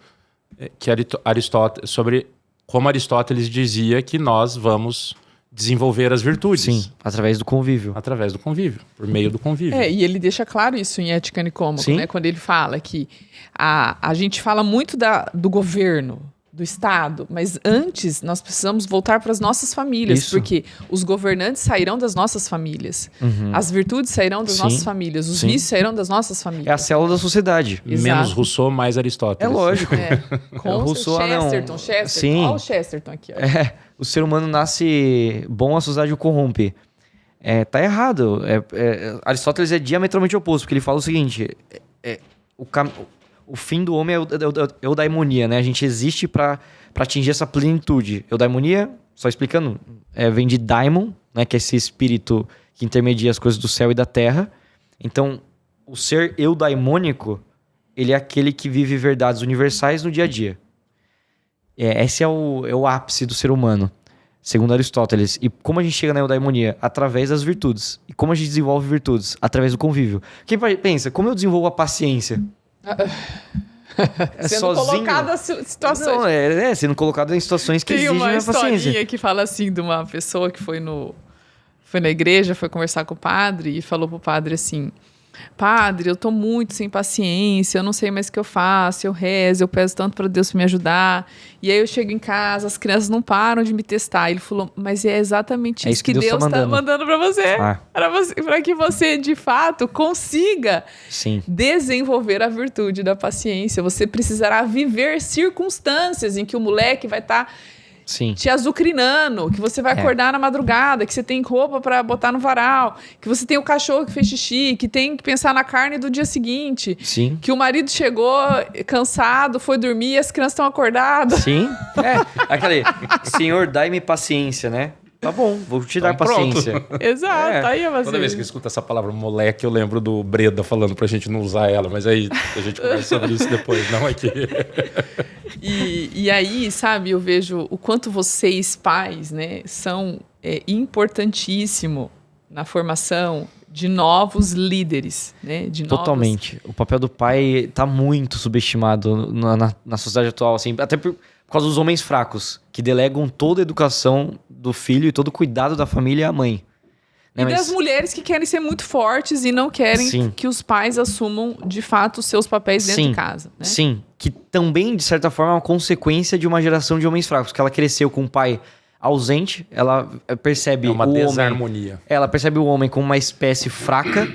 que Aristóteles, sobre como Aristóteles dizia que nós vamos desenvolver as virtudes. Sim, através do convívio. Através do convívio, por meio do convívio. E ele deixa claro isso em Ética Nicômaco, né? Quando ele fala que a gente fala muito do governo, do Estado, mas antes nós precisamos voltar para as nossas famílias, porque os governantes sairão das nossas famílias, as virtudes sairão das nossas famílias, os vícios sairão das nossas famílias. É a célula da sociedade. Exato. Menos Rousseau, mais Aristóteles. É lógico. Com Rousseau, Chesterton. Sim. Olha o Chesterton aqui. Ó. O ser humano nasce bom, a sociedade o corrompe. Tá errado. Aristóteles é diametralmente oposto, porque ele fala o seguinte: o fim do homem é eudaimonia, né? A gente existe para atingir essa plenitude. Eudaimonia, só explicando, vem de daimon, né? Que é esse espírito que intermedia as coisas do céu e da terra. Então, o ser eudaimônico, ele é aquele que vive verdades universais no dia a dia. Esse é o ápice do ser humano, segundo Aristóteles. E como a gente chega na eudaimonia? Através das virtudes. E como a gente desenvolve virtudes? Através do convívio. Quem pensa, como eu desenvolvo a paciência? Sendo sozinho. colocado em situações. Não, sendo colocado em situações que exigem a paciência. Tem uma historinha que fala assim de uma pessoa que foi na igreja, foi conversar com o padre e falou pro padre assim: padre, eu tô muito sem paciência, eu não sei mais o que eu faço, eu rezo, eu peço tanto para Deus me ajudar, e aí eu chego em casa, as crianças não param de me testar. Ele falou: mas é exatamente isso que Deus tá mandando para você, para que você de fato consiga desenvolver a virtude da paciência. Você precisará viver circunstâncias em que o moleque vai estar te azucrinando, que você vai acordar na madrugada, que você tem roupa para botar no varal, que você tem o cachorro que fez xixi, que tem que pensar na carne do dia seguinte, que o marido chegou cansado, foi dormir e as crianças estão acordadas. Aquele Senhor, dai-me paciência, né? Tá bom, vou te dar paciência. Exato, aí é Toda vez que eu escuto essa palavra moleque, eu lembro do Breda falando pra gente não usar ela, mas aí a gente conversa sobre isso depois, não aqui. E aí, sabe, eu vejo o quanto vocês, pais, né, são importantíssimo na formação de novos líderes, né? Totalmente. O papel do pai tá muito subestimado na sociedade atual, assim, até por causa dos homens fracos, que delegam toda a educação do filho e todo o cuidado da família à mãe. E das mulheres que querem ser muito fortes e não querem que os pais assumam, de fato, os seus papéis dentro de casa. Né? Sim, que também, de certa forma, é uma consequência de uma geração de homens fracos, que ela cresceu com um pai ausente, ela percebe uma desarmonia. Ela percebe o homem como uma espécie fraca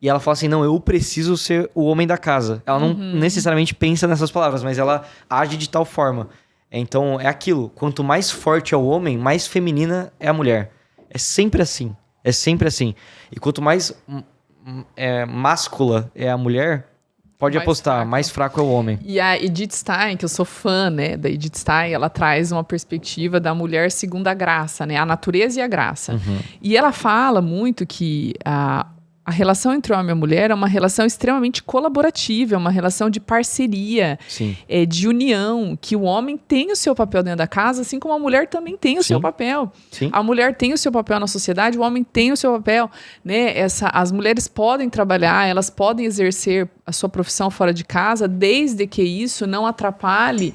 e ela fala assim, não, eu preciso ser o homem da casa. Ela não necessariamente pensa nessas palavras, mas ela age de tal forma. Então, é aquilo. Quanto mais forte é o homem, mais feminina é a mulher. É sempre assim. É sempre assim. E quanto mais máscula é a mulher, pode apostar, mais fraco é o homem. E a Edith Stein, que eu sou fã, né, da Edith Stein, ela traz uma perspectiva da mulher segundo a graça, né? A natureza e a graça. E ela fala muito que a relação entre o homem e a mulher é uma relação extremamente colaborativa, é uma relação de parceria, de união, que o homem tem o seu papel dentro da casa, assim como a mulher também tem o seu papel. A mulher tem o seu papel na sociedade, o homem tem o seu papel. Né? As mulheres podem trabalhar, elas podem exercer a sua profissão fora de casa, desde que isso não atrapalhe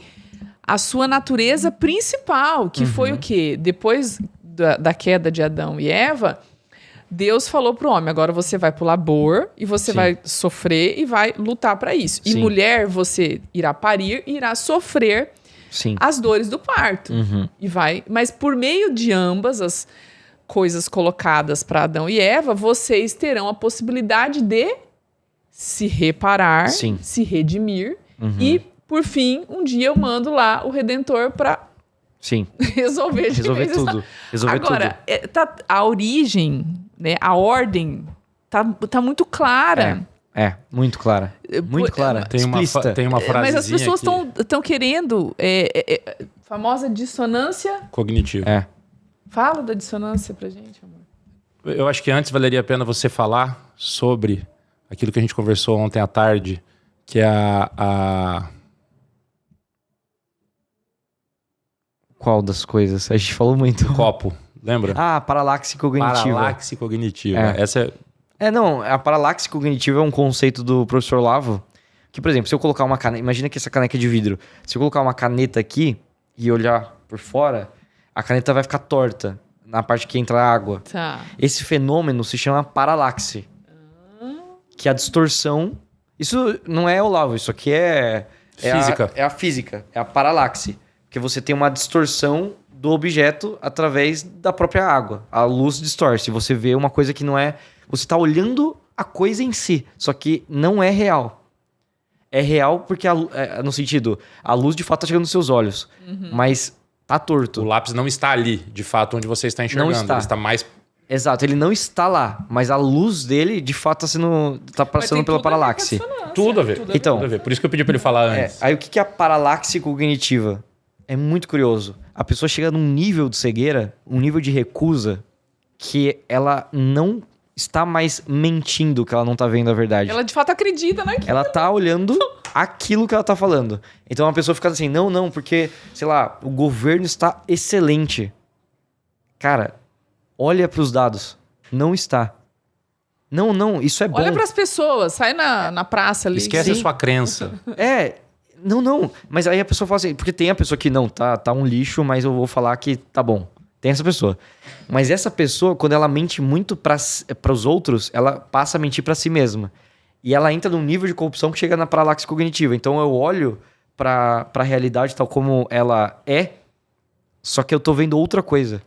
a sua natureza principal, que foi o quê? Depois da queda de Adão e Eva, Deus falou pro homem, agora você vai pro labor e você vai sofrer e vai lutar para isso. E mulher, você irá parir e irá sofrer as dores do parto. Mas por meio de ambas as coisas colocadas para Adão e Eva, vocês terão a possibilidade de se reparar, se redimir e, por fim, um dia eu mando lá o Redentor para resolver tudo. Agora, a origem, né, a ordem tá muito clara. Muito clara. Muito clara. Tem uma frasezinha mas as pessoas estão querendo famosa dissonância cognitiva. Fala da dissonância pra gente, amor. Eu acho que antes valeria a pena você falar sobre aquilo que a gente conversou ontem à tarde, que é a... Qual das coisas? A gente falou muito. Copo, lembra? Paralaxe cognitiva. Paralaxe cognitiva. A paralaxe cognitiva é um conceito do professor Lavo, que, por exemplo, se eu colocar uma caneta... Imagina que essa caneca é de vidro. Se eu colocar uma caneta aqui e olhar por fora, a caneta vai ficar torta na parte que entra a água. Tá. Esse fenômeno se chama paralaxe. Que é a distorção... Isso não é o Lavo, isso aqui é... Física. É a física, é a paralaxe. Porque você tem uma distorção do objeto através da própria água. A luz distorce. Você vê uma coisa que não é... Você está olhando a coisa em si, só que não é real. É real porque, no sentido, a luz de fato está chegando nos seus olhos, mas tá torto. O lápis não está ali, de fato, onde você está enxergando. Não está. Ele está mais... Exato, ele não está lá, mas a luz dele, de fato, está passando pela paralaxe. Tudo a ver. Então, tudo a ver. Por isso que eu pedi para ele falar antes. Aí o que é a paralaxe cognitiva? É muito curioso. A pessoa chega num nível de cegueira, um nível de recusa, que ela não está mais mentindo que ela não tá vendo a verdade. Ela de fato acredita naquilo. Ela tá olhando aquilo que ela tá falando. Então a pessoa fica assim, não, porque, sei lá, o governo está excelente. Cara, olha pros dados. Não está. Não, isso é bom. Olha pras pessoas, sai na praça ali. Esquece a sua crença. Não. Mas aí a pessoa fala assim, porque tem a pessoa que não, tá um lixo, mas eu vou falar que tá bom. Tem essa pessoa. Mas essa pessoa, quando ela mente muito pros outros, ela passa a mentir pra si mesma. E ela entra num nível de corrupção que chega na paralaxe cognitiva. Então eu olho pra realidade tal como ela é, só que eu tô vendo outra coisa.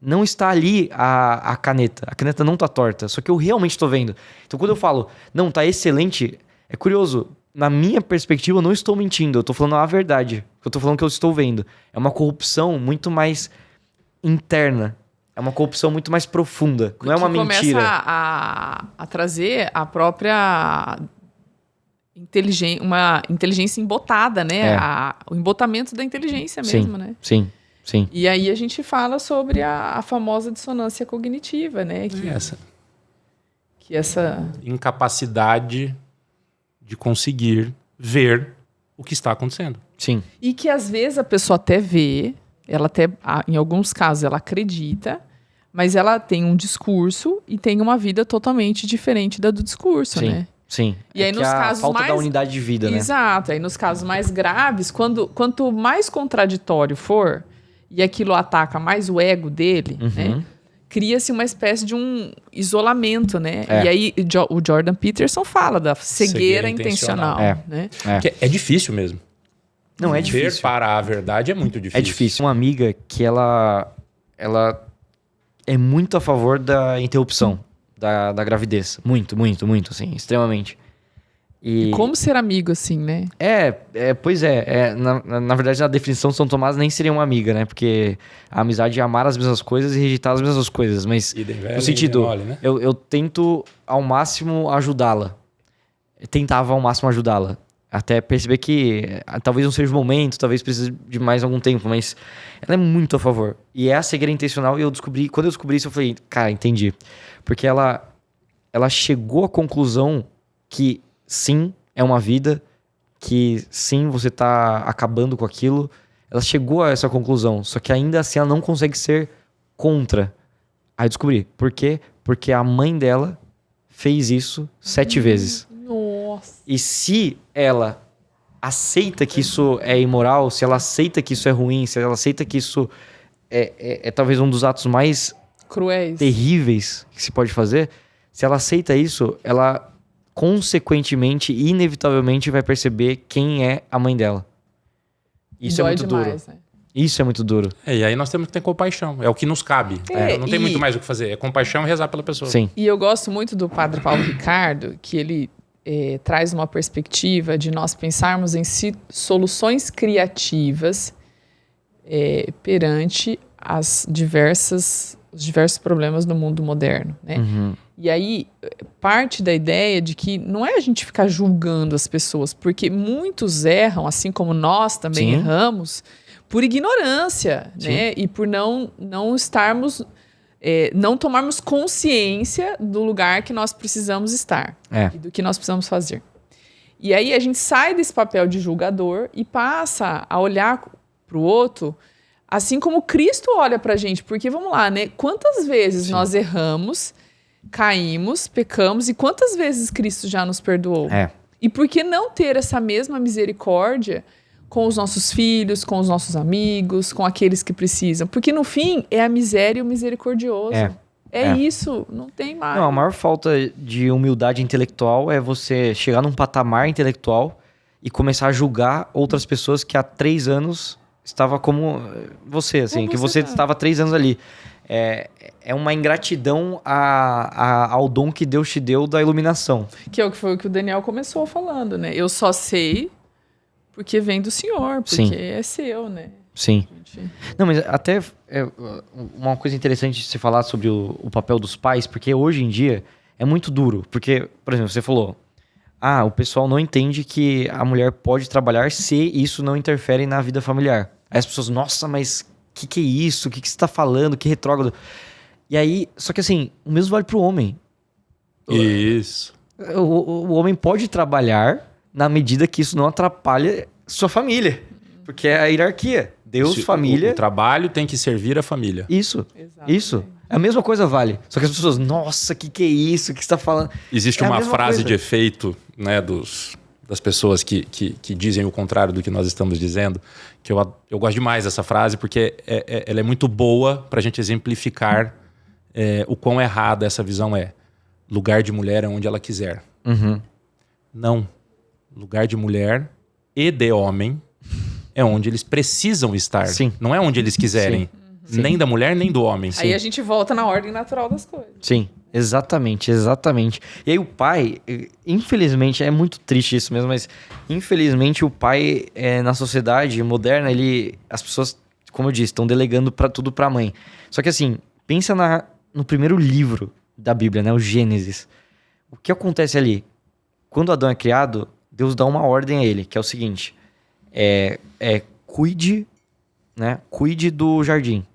Não está ali a caneta. A caneta não tá torta, só que eu realmente tô vendo. Então quando eu falo, não, tá excelente, é curioso. Na minha perspectiva, eu não estou mentindo. Eu tô falando a verdade. Eu tô falando que eu estou vendo. É uma corrupção muito mais interna. É uma corrupção muito mais profunda. Não é uma mentira. Começa a trazer a própria uma inteligência embotada, né? O embotamento da inteligência mesmo, né? Sim. E aí a gente fala sobre a famosa dissonância cognitiva, né? Que essa incapacidade de conseguir ver o que está acontecendo. Sim. E que às vezes a pessoa até vê, ela até, em alguns casos ela acredita, mas ela tem um discurso e tem uma vida totalmente diferente da do discurso, né? Sim. E aí, nos casos falta mais... da unidade de vida, né? Exato. Aí nos casos mais graves, quanto mais contraditório for, e aquilo ataca mais o ego dele, né? Cria-se uma espécie de um isolamento, né? E aí o Jordan Peterson fala da cegueira intencional. Né? Que é difícil mesmo. Não, é difícil. Ver para a verdade é muito difícil. É difícil. Uma amiga que ela é muito a favor da interrupção da gravidez. Muito, assim, extremamente. E como ser amigo assim, né? Pois é. Na verdade, na definição de São Tomás nem seria uma amiga, né? Porque a amizade é amar as mesmas coisas e rejeitar as mesmas coisas. Mas, no sentido, mole, né? eu tento ao máximo ajudá-la. Tentava ao máximo ajudá-la. Até perceber que talvez não seja o momento, talvez precise de mais algum tempo, mas ela é muito a favor. E é a cegueira intencional, e quando eu descobri isso, eu falei, cara, entendi. Porque ela chegou à conclusão que sim, é uma vida, que sim, você tá acabando com aquilo. Ela chegou a essa conclusão, só que ainda assim ela não consegue ser contra. Aí eu descobri. Por quê? Porque a mãe dela fez isso 7 vezes. Nossa. E se ela aceita que isso é imoral, se ela aceita que isso é ruim, se ela aceita que isso é talvez um dos atos mais cruéis, terríveis que se pode fazer, se ela aceita isso, ela consequentemente e inevitavelmente vai perceber quem é a mãe dela. Isso é muito demais, duro. Né? Isso é muito duro. E aí nós temos que ter compaixão. É o que nos cabe. Não tem muito mais o que fazer. É compaixão e rezar pela pessoa. Sim. E eu gosto muito do Padre Paulo Ricardo, que ele traz uma perspectiva de nós pensarmos em soluções criativas perante os diversos problemas do mundo moderno, né? E aí, parte da ideia de que não é a gente ficar julgando as pessoas, porque muitos erram, assim como nós também erramos, por ignorância, né? E por não estarmos não tomarmos consciência do lugar que nós precisamos estar e do que nós precisamos fazer. E aí a gente sai desse papel de julgador e passa a olhar para o outro assim como Cristo olha para a gente. Porque, vamos lá, né? Quantas vezes nós erramos, caímos, pecamos, e quantas vezes Cristo já nos perdoou? E por que não ter essa mesma misericórdia com os nossos filhos, com os nossos amigos, com aqueles que precisam? Porque, no fim, é a miséria e o misericordioso. Isso, não tem mais. Não, a maior falta de humildade intelectual é você chegar num patamar intelectual e começar a julgar outras pessoas que há 3 anos estava como você, assim, que você estava 3 anos ali. É uma ingratidão ao dom que Deus te deu da iluminação. Que foi o que o Daniel começou falando, né? Eu só sei porque vem do Senhor, porque é seu, né? Sim. Não, mas até uma coisa interessante de você falar sobre o papel dos pais, porque hoje em dia é muito duro. Porque, por exemplo, você falou, o pessoal não entende que a mulher pode trabalhar se isso não interfere na vida familiar. Aí as pessoas, nossa, mas que é isso? O que você tá falando? Que retrógrado. E aí, só que assim, o mesmo vale pro homem. Isso. O homem pode trabalhar na medida que isso não atrapalha sua família. Porque é a hierarquia. Deus, família... O trabalho tem que servir a família. Isso. A mesma coisa vale. Só que as pessoas, nossa, que é isso? O que você tá falando? Existe uma frase de efeito, né, das pessoas que dizem o contrário do que nós estamos dizendo, que eu gosto demais dessa frase, porque ela é muito boa pra gente exemplificar o quão errada essa visão é. Lugar de mulher é onde ela quiser. Não. Lugar de mulher e de homem é onde eles precisam estar. Sim. Não é onde eles quiserem. Sim. Nem da mulher, nem do homem. Aí a gente volta na ordem natural das coisas. Sim, exatamente. E aí o pai, infelizmente, é muito triste isso mesmo, mas infelizmente o pai, na sociedade moderna, as pessoas, como eu disse, estão delegando tudo pra mãe. Só que assim, pensa no primeiro livro da Bíblia, né, o Gênesis. O que acontece ali? Quando Adão é criado, Deus dá uma ordem a ele, que é o seguinte... cuide, né? Cuide do jardim.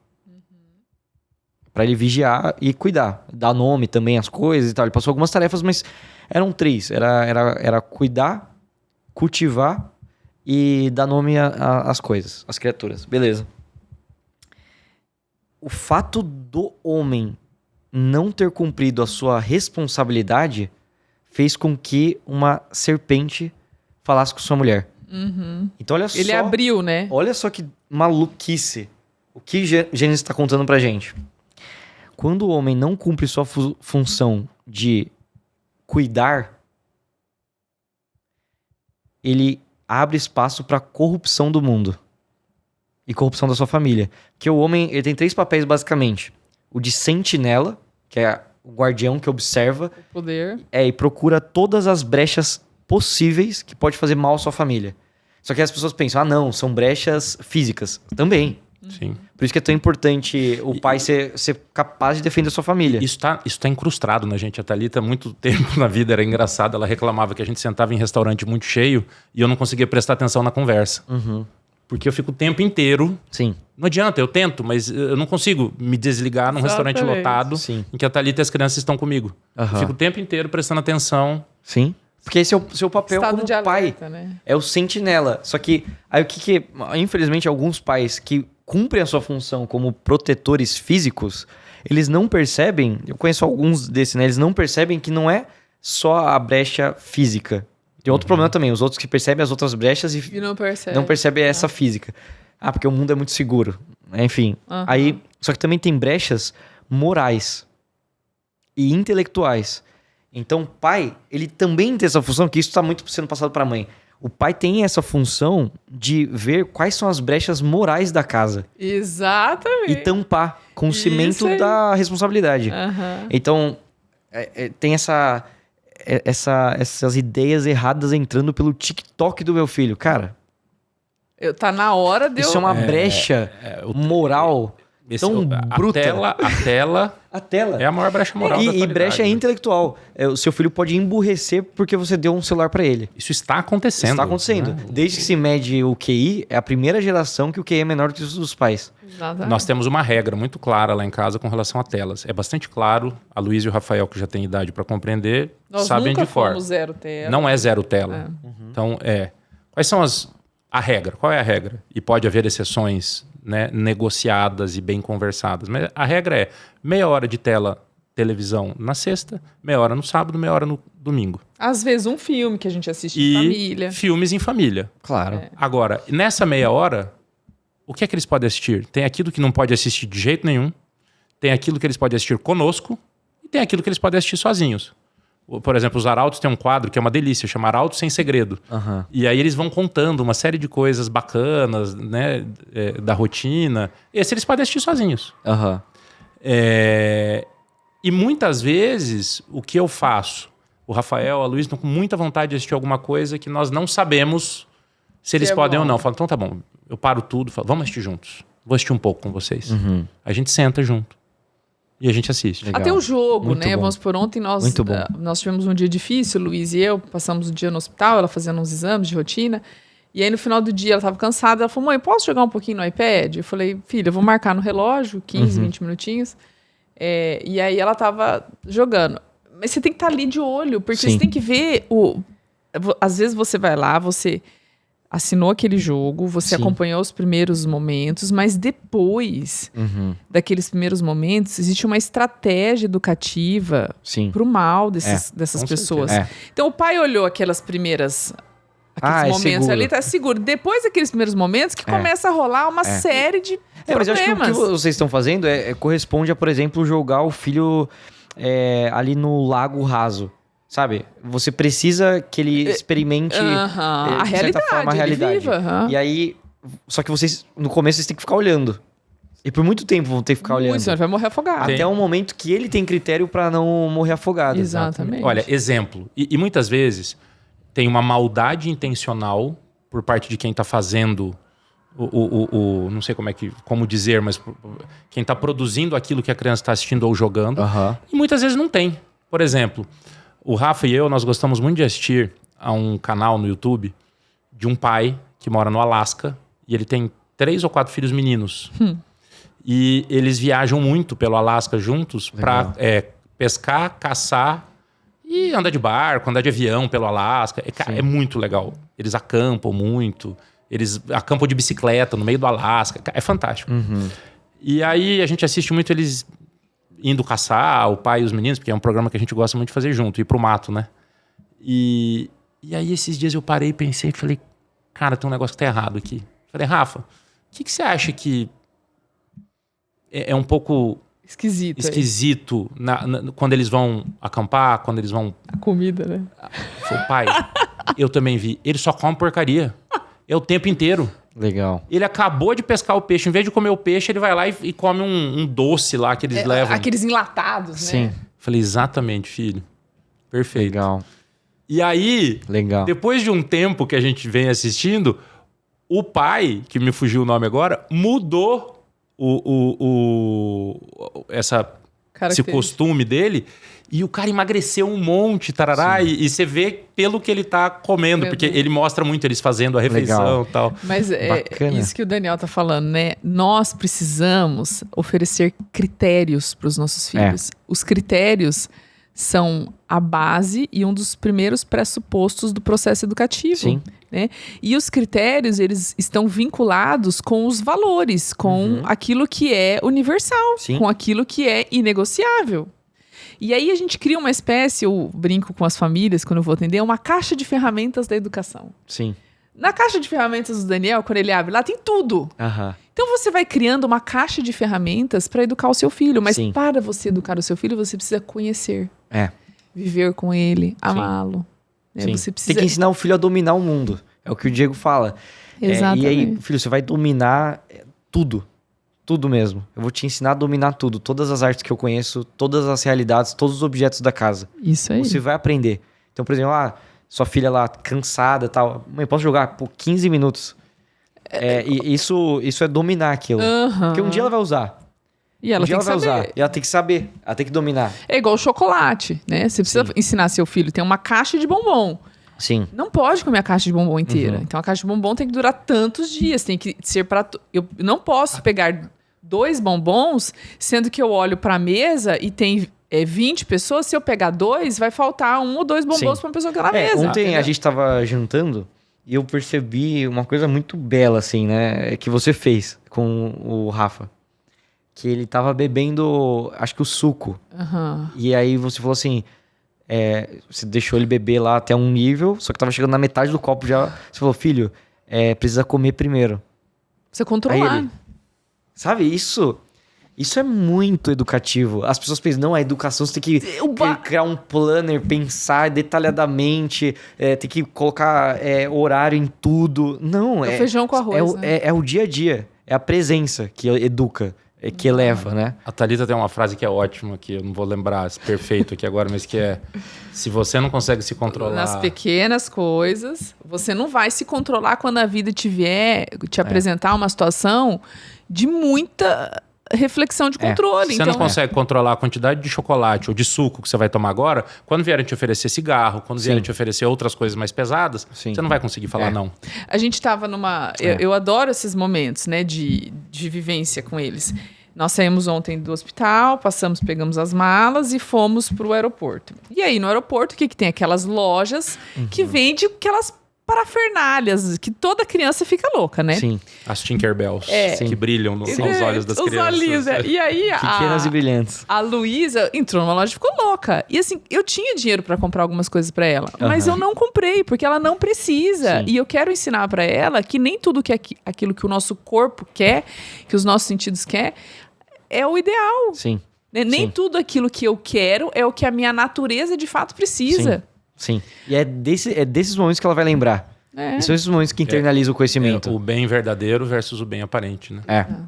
Pra ele vigiar e cuidar. Dar nome também às coisas e tal. Ele passou algumas tarefas, mas eram 3. Era cuidar, cultivar e dar nome às coisas, às criaturas. Beleza. O fato do homem não ter cumprido a sua responsabilidade fez com que uma serpente falasse com sua mulher. Então olha só... Ele abriu, né? Olha só que maluquice. O que Gênesis está contando pra gente. Quando o homem não cumpre sua função de cuidar, ele abre espaço para corrupção do mundo. E corrupção da sua família. Porque o homem, ele tem 3 papéis basicamente. O de sentinela, que é o guardião que observa. O poder. E procura todas as brechas possíveis que pode fazer mal à sua família. Só que as pessoas pensam, não, são brechas físicas. Também. Sim. Por isso que é tão importante o pai ser capaz de defender a sua família. Isso tá incrustado na gente. A Thalita, há muito tempo na vida, era engraçado. Ela reclamava que a gente sentava em restaurante muito cheio e eu não conseguia prestar atenção na conversa. Porque eu fico o tempo inteiro... Sim. Não adianta, eu tento, mas eu não consigo me desligar num restaurante lotado em que a Thalita e as crianças estão comigo. Eu fico o tempo inteiro prestando atenção. Sim. Porque esse é o seu papel Estado como de alerta, pai. Né? É o sentinela. Só que, aí o que... Infelizmente, alguns pais que cumprem a sua função como protetores físicos, eles não percebem... Eu conheço alguns desses, né? Eles não percebem que não é só a brecha física. Tem outro problema também. Os outros que percebem as outras brechas e não percebem essa física. Porque o mundo é muito seguro. Enfim. Aí, só que também tem brechas morais e intelectuais. Então, o pai, ele também tem essa função, que isso está muito sendo passado para a mãe. O pai tem essa função de ver quais são as brechas morais da casa. Exatamente. E tampar com o cimento da responsabilidade. Então, tem essas ideias erradas entrando pelo TikTok do meu filho. Cara, tá na hora de isso é uma brecha moral tão bruta. A tela é a maior brecha moral da atualidade. E brecha intelectual. O seu filho pode emburrecer porque você deu um celular para ele. Isso está acontecendo. Está acontecendo. Né? Desde que se mede o QI, é a primeira geração que o QI é menor que os dos pais. Exatamente. Nós temos uma regra muito clara lá em casa com relação a telas. É bastante claro, a Luísa e o Rafael, que já têm idade para compreender, nós sabem nunca de cor. Fomos zero tela. Não é zero tela. Então, quais são a regra? Qual é a regra? E pode haver exceções, né, negociadas e bem conversadas. Mas a regra é meia hora de televisão na sexta, meia hora no sábado, meia hora no domingo. Às vezes um filme que a gente assiste em família. Filmes em família. Claro. Agora, nessa meia hora, o que é que eles podem assistir? Tem aquilo que não pode assistir de jeito nenhum, tem aquilo que eles podem assistir conosco e tem aquilo que eles podem assistir sozinhos. Por exemplo, os Arautos tem um quadro que é uma delícia, chama Arautos Sem Segredo. E aí eles vão contando uma série de coisas bacanas, né, da rotina. Esse eles podem assistir sozinhos. E muitas vezes, o que eu faço? O Rafael, a Luísa estão com muita vontade de assistir alguma coisa que nós não sabemos se eles podem ou não. Eu falo, então tá bom, eu paro tudo, falo, vamos assistir juntos. Vou assistir um pouco com vocês. A gente senta junto. E a gente assiste. Legal. Até o jogo, muito né? Bom. Vamos por ontem, nós tivemos um dia difícil, o Luiz e eu, passamos o dia no hospital, ela fazendo uns exames de rotina. E aí no final do dia ela estava cansada, ela falou, mãe, posso jogar um pouquinho no iPad? Eu falei, filha, eu vou marcar no relógio, 15, 20 minutinhos. E aí ela estava jogando. Mas você tem que estar ali de olho, porque você tem que ver às vezes você vai lá, você assinou aquele jogo, você acompanhou os primeiros momentos, mas depois daqueles primeiros momentos, existe uma estratégia educativa para o mal dessas pessoas. Então, o pai olhou aqueles momentos ali, tá seguro. Depois daqueles primeiros momentos que começa a rolar uma série de problemas. Mas eu acho que o que vocês estão fazendo corresponde a, por exemplo, jogar o filho ali no lago raso. Sabe? Você precisa que ele experimente de certa forma a realidade. E aí, só que vocês, no começo, vocês têm que ficar olhando. E por muito tempo vão ter que ficar olhando. Ele vai morrer afogado. Até o momento que ele tem critério para não morrer afogado. Exatamente. Olha, exemplo. E muitas vezes tem uma maldade intencional por parte de quem está fazendo não sei como dizer, mas quem está produzindo aquilo que a criança está assistindo ou jogando. E muitas vezes não tem. Por exemplo, o Rafa e eu, nós gostamos muito de assistir a um canal no YouTube de um pai que mora no Alasca e ele tem 3 ou 4 filhos meninos. E eles viajam muito pelo Alasca juntos para pescar, caçar e andar de barco, andar de avião pelo Alasca. É muito legal. Eles acampam muito, eles acampam de bicicleta no meio do Alasca. É fantástico. E aí a gente assiste muito eles indo caçar, o pai e os meninos, porque é um programa que a gente gosta muito de fazer junto, ir pro mato, né? E aí esses dias eu parei e pensei, falei, cara, tem um negócio que tá errado aqui. Falei, Rafa, o que você acha que é um pouco esquisito quando eles vão acampar, quando eles vão... A comida, né? Falei, pai, eu também vi, eles só comem porcaria. É o tempo inteiro. Legal. Ele acabou de pescar o peixe. Em vez de comer o peixe, ele vai lá e come um doce lá que eles levam. Aqueles enlatados, né? Sim. Falei, exatamente, filho. Perfeito. Legal. E aí, depois de um tempo que a gente vem assistindo, o pai, que me fugiu o nome agora, mudou esse costume dele. E o cara emagreceu um monte, tarará, e você vê pelo que ele tá comendo, porque ele mostra muito eles fazendo a refeição e tal. Mas é isso que o Daniel tá falando, né? Nós precisamos oferecer critérios para os nossos filhos. Os critérios são a base e um dos primeiros pressupostos do processo educativo. Né? E os critérios, eles estão vinculados com os valores, com aquilo que é universal, com aquilo que é inegociável. E aí a gente cria uma espécie, eu brinco com as famílias quando eu vou atender, uma caixa de ferramentas da educação. Na caixa de ferramentas do Daniel, quando ele abre lá, tem tudo. Então você vai criando uma caixa de ferramentas para educar o seu filho. Mas para você educar o seu filho, você precisa conhecer. Viver com ele, amá-lo. Você precisa... Tem que ensinar o filho a dominar o mundo. É o que o Diego fala. Exatamente. E aí, filho, você vai dominar tudo. Tudo mesmo. Eu vou te ensinar a dominar tudo. Todas as artes que eu conheço, todas as realidades, todos os objetos da casa. Isso aí. Você vai aprender. Então, por exemplo, sua filha lá, cansada e tal. Mãe, posso jogar por 15 minutos? E isso é dominar aquilo. Porque um dia ela vai usar. E ela tem que vai saber. usar. E ela tem que saber. Ela tem que dominar. É igual o chocolate, né? Você precisa ensinar seu filho. Tem uma caixa de bombom. Sim. Não pode comer a caixa de bombom inteira. Então, a caixa de bombom tem que durar tantos dias. Tem que ser para... Eu não posso pegar 2 bombons, sendo que eu olho para a mesa e tem 20 pessoas. Se eu pegar 2, vai faltar 1 ou 2 bombons para uma pessoa que tá na mesa. Ontem a gente tava jantando e eu percebi uma coisa muito bela, assim, né? Que você fez com o Rafa. Que ele tava bebendo, acho que o suco. E aí você falou assim... você deixou ele beber lá até um nível, só que tava chegando na metade do copo já. Você falou, filho, precisa comer primeiro. Você controlar. Ele, sabe, isso é muito educativo. As pessoas pensam, não, a educação você tem que criar um planner, pensar detalhadamente, tem que colocar horário em tudo. Não, é feijão com arroz, né? É o dia a dia, é a presença que educa. Que eleva, né? A Thalita tem uma frase que é ótima, que eu não vou lembrar perfeito aqui agora, mas que é: se você não consegue se controlar... Nas pequenas coisas, você não vai se controlar quando a vida te apresentar uma situação de muita reflexão de controle. Se você não consegue controlar a quantidade de chocolate ou de suco que você vai tomar agora, quando vierem te oferecer cigarro, quando vierem te oferecer outras coisas mais pesadas, você não vai conseguir falar não. A gente estava numa... Eu adoro esses momentos, né, de vivência com eles. Nós saímos ontem do hospital, pegamos as malas e fomos para o aeroporto. E aí, no aeroporto, o que tem? Aquelas lojas que vendem aquelas parafernálias, que toda criança fica louca, né? Sim. As Tinkerbells, que brilham nos olhos das crianças. Olhinhos, E aí, pequenas e brilhantes. A Luísa entrou numa loja e ficou louca. E assim, eu tinha dinheiro para comprar algumas coisas para ela, mas eu não comprei, porque ela não precisa. Sim. E eu quero ensinar para ela que nem tudo que aquilo que o nosso corpo quer, que os nossos sentidos querem, é o ideal. Sim. Nem tudo aquilo que eu quero é o que a minha natureza de fato precisa. Sim. E é desses momentos que ela vai lembrar. E são esses momentos que internalizam o conhecimento. O bem verdadeiro versus o bem aparente, né?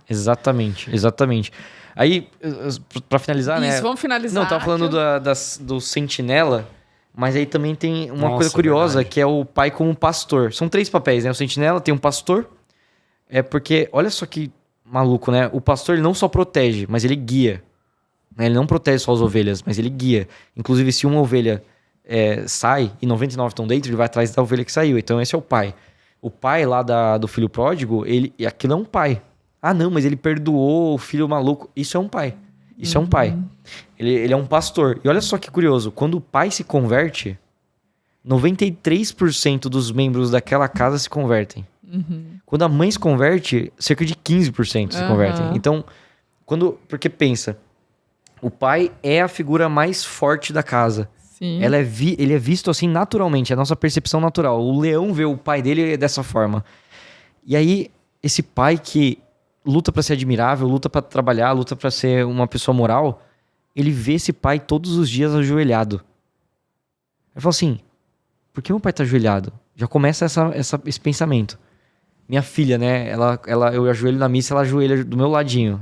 Exatamente. Aí, pra finalizar, né? Isso, vamos finalizar. Não, tava falando do sentinela, mas aí também tem uma coisa curiosa, que é o pai como pastor. São 3 papéis, né? O sentinela tem um pastor, porque, olha só que maluco, né? O pastor, ele não só protege, mas ele guia. Né? Ele não protege só as ovelhas, mas ele guia. Inclusive, se uma ovelha sai e 99 estão dentro, ele vai atrás da ovelha que saiu. Então, esse é o pai. O pai lá do filho pródigo, aquilo é um pai. Ah, não, mas ele perdoou o filho maluco. Isso é um pai. Isso é um pai. Ele é um pastor. E olha só que curioso. Quando o pai se converte, 93% dos membros daquela casa se convertem. Quando a mãe se converte, cerca de 15% se convertem. Então, porque pensa, o pai é a figura mais forte da casa. Sim. Ele é visto assim naturalmente, é a nossa percepção natural. O leão vê o pai dele dessa forma. E aí, esse pai que luta para ser admirável, luta para trabalhar, luta para ser uma pessoa moral, ele vê esse pai todos os dias ajoelhado. Ele fala assim, por que meu pai tá ajoelhado? Já começa esse pensamento. Minha filha, né? Eu ajoelho na missa, ela ajoelha do meu ladinho.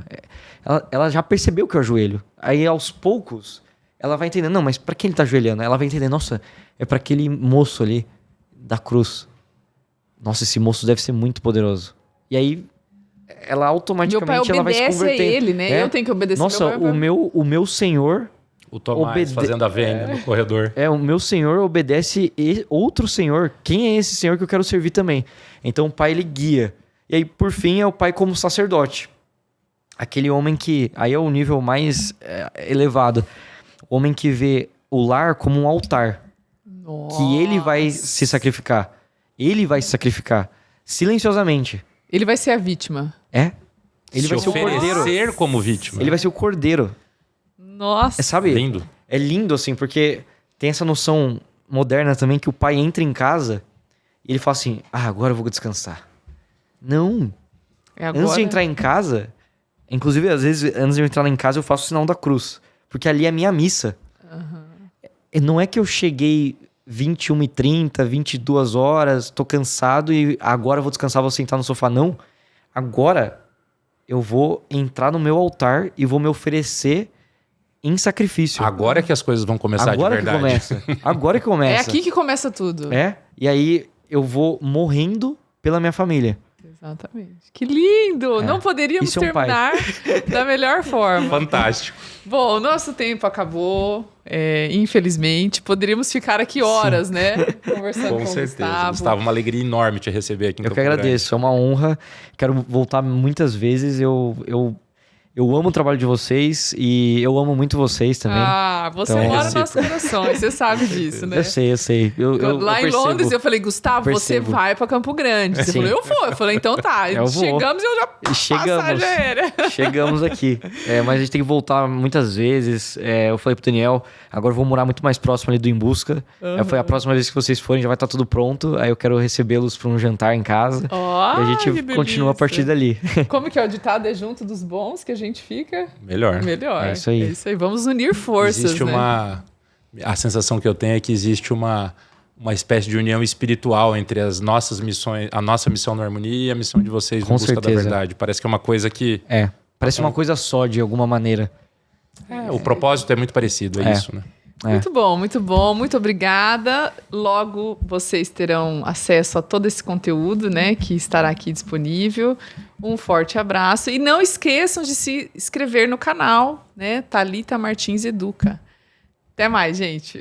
Ela já percebeu que eu ajoelho. Aí, aos poucos, ela vai entendendo. Não, mas pra que ele tá ajoelhando? Ela vai entender, nossa, é pra aquele moço ali da cruz. Nossa, esse moço deve ser muito poderoso. E aí, ela automaticamente ela vai se converter. Meu pai obedece a ele, né? Eu tenho que obedecer. Nossa, o meu Senhor... O Tomás fazendo a vênia no corredor. O meu Senhor obedece outro Senhor. Quem é esse Senhor que eu quero servir também? Então o pai, ele guia. E aí, por fim, é o pai como sacerdote. Aquele homem que... Aí é o nível mais elevado. O homem que vê o lar como um altar. Nossa. Que ele vai se sacrificar. Ele vai se sacrificar. Silenciosamente. Ele vai ser a vítima. Ele vai ser o cordeiro. Ser como vítima. Ele vai ser o cordeiro. Nossa. Sabe? Lindo. É lindo, assim, porque tem essa noção moderna também que o pai entra em casa e ele fala assim, agora eu vou descansar. Não. Antes de entrar em casa, inclusive, às vezes, antes de eu entrar lá em casa, eu faço o sinal da cruz. Porque ali é a minha missa. Não é que eu cheguei 21h30, 22 horas, tô cansado e agora eu vou descansar, vou sentar no sofá. Não. Agora eu vou entrar no meu altar e vou me oferecer em sacrifício. Agora é que as coisas vão começar de verdade. Agora que começa. É aqui que começa tudo. E aí eu vou morrendo pela minha família. Exatamente. Que lindo! Não poderíamos terminar da melhor forma. Fantástico. Bom, o nosso tempo acabou, infelizmente. Poderíamos ficar aqui horas, né? Conversando com certeza. Gustavo. Gustavo, uma alegria enorme te receber aqui em Eu que agradeço, é uma honra. Quero voltar muitas vezes. Eu amo o trabalho de vocês e eu amo muito vocês também. Ah, você mora nos nossos corações, você sabe disso, né? Eu sei. Lá em Londres, eu falei, Gustavo, você vai pra Campo Grande. Você falou, eu vou. Eu falei, então tá. Chegamos e eu já passagem aérea. Chegamos aqui. Mas a gente tem que voltar muitas vezes. Eu falei pro Daniel, agora eu vou morar muito mais próximo ali do Em Busca. Foi a próxima vez que vocês forem, já vai estar tudo pronto. Aí eu quero recebê-los pra um jantar em casa. E a gente continua a partir dali. Como que é o ditado? É junto dos bons que a gente fica? Melhor. É isso aí. Vamos unir forças, existe A sensação que eu tenho é que existe uma espécie de união espiritual entre as nossas missões, a nossa missão no Harmonia e a missão de vocês no Busca da Verdade. Parece que é uma coisa que... Parece uma coisa só, de alguma maneira. O propósito é muito parecido, isso, né? Muito bom, muito bom. Muito obrigada. Logo vocês terão acesso a todo esse conteúdo, né, que estará aqui disponível. Um forte abraço. E não esqueçam de se inscrever no canal, né? Thalita Martins Educa. Até mais, gente.